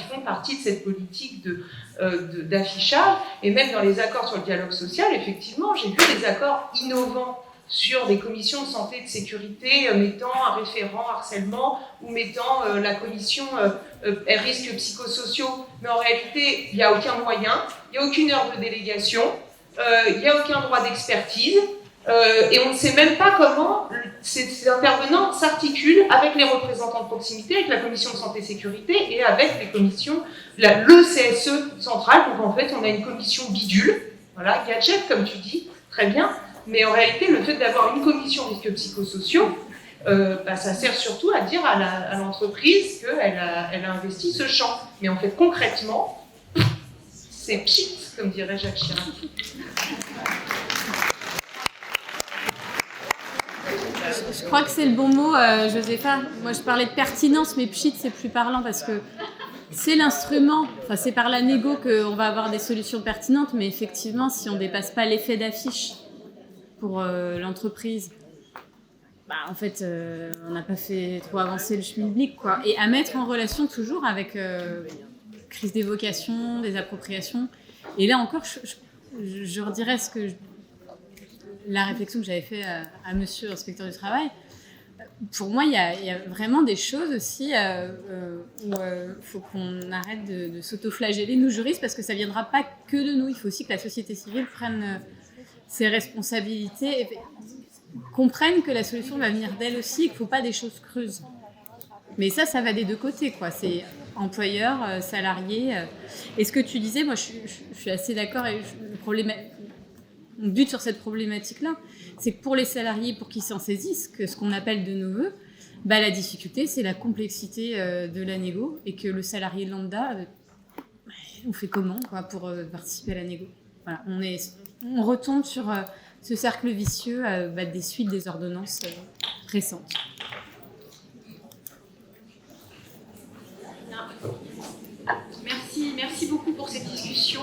font partie de cette politique d'affichage, et même dans les accords sur le dialogue social, effectivement, j'ai vu des accords innovants sur des commissions de santé et de sécurité mettant un référent harcèlement ou mettant la commission risques psychosociaux, mais en réalité, il n'y a aucun moyen, il n'y a aucune heure de délégation, il n'y a aucun droit d'expertise, et on ne sait même pas comment ces intervenants s'articulent avec les représentants de proximité, avec la commission de santé et sécurité et avec les commissions, le CSE central. Donc en fait, on a une commission bidule, voilà, gadget comme tu dis, très bien, mais en réalité, le fait d'avoir une commission risques psychosociaux, ça sert surtout à dire à l'entreprise qu'elle a investi ce champ. Mais en fait, concrètement, c'est pchit, comme dirait Jacques Chirac. Je crois que c'est le bon mot, Josépha. Moi, je parlais de pertinence, mais pchit, c'est plus parlant parce que c'est l'instrument, c'est par la négo qu'on va avoir des solutions pertinentes, mais effectivement, si on ne dépasse pas l'effet d'affiche pour l'entreprise, en fait, on n'a pas fait trop avancer le schmilblick, quoi. Et à mettre en relation toujours avec crise des vocations, des appropriations. Et là encore, je redirais la réflexion que j'avais faite à monsieur l'inspecteur du travail. Pour moi, il y a vraiment des choses aussi où il faut qu'on arrête de s'autoflageller, nous juristes, parce que ça ne viendra pas que de nous. Il faut aussi que la société civile prenne ses responsabilités et comprenne que la solution va venir d'elle aussi et qu'il ne faut pas des choses creuses. Mais ça va des deux côtés, quoi. C'est employeur, salarié. Et ce que tu disais, moi, je suis assez d'accord. Et on bute sur cette problématique-là. C'est que pour les salariés, pour qu'ils s'en saisissent, que ce qu'on appelle de nos voeux, la difficulté, c'est la complexité de la négo, et que le salarié lambda, on fait comment, quoi, pour participer à la négo. Voilà, on retombe sur ce cercle vicieux des suites des ordonnances récentes. Merci beaucoup pour cette discussion.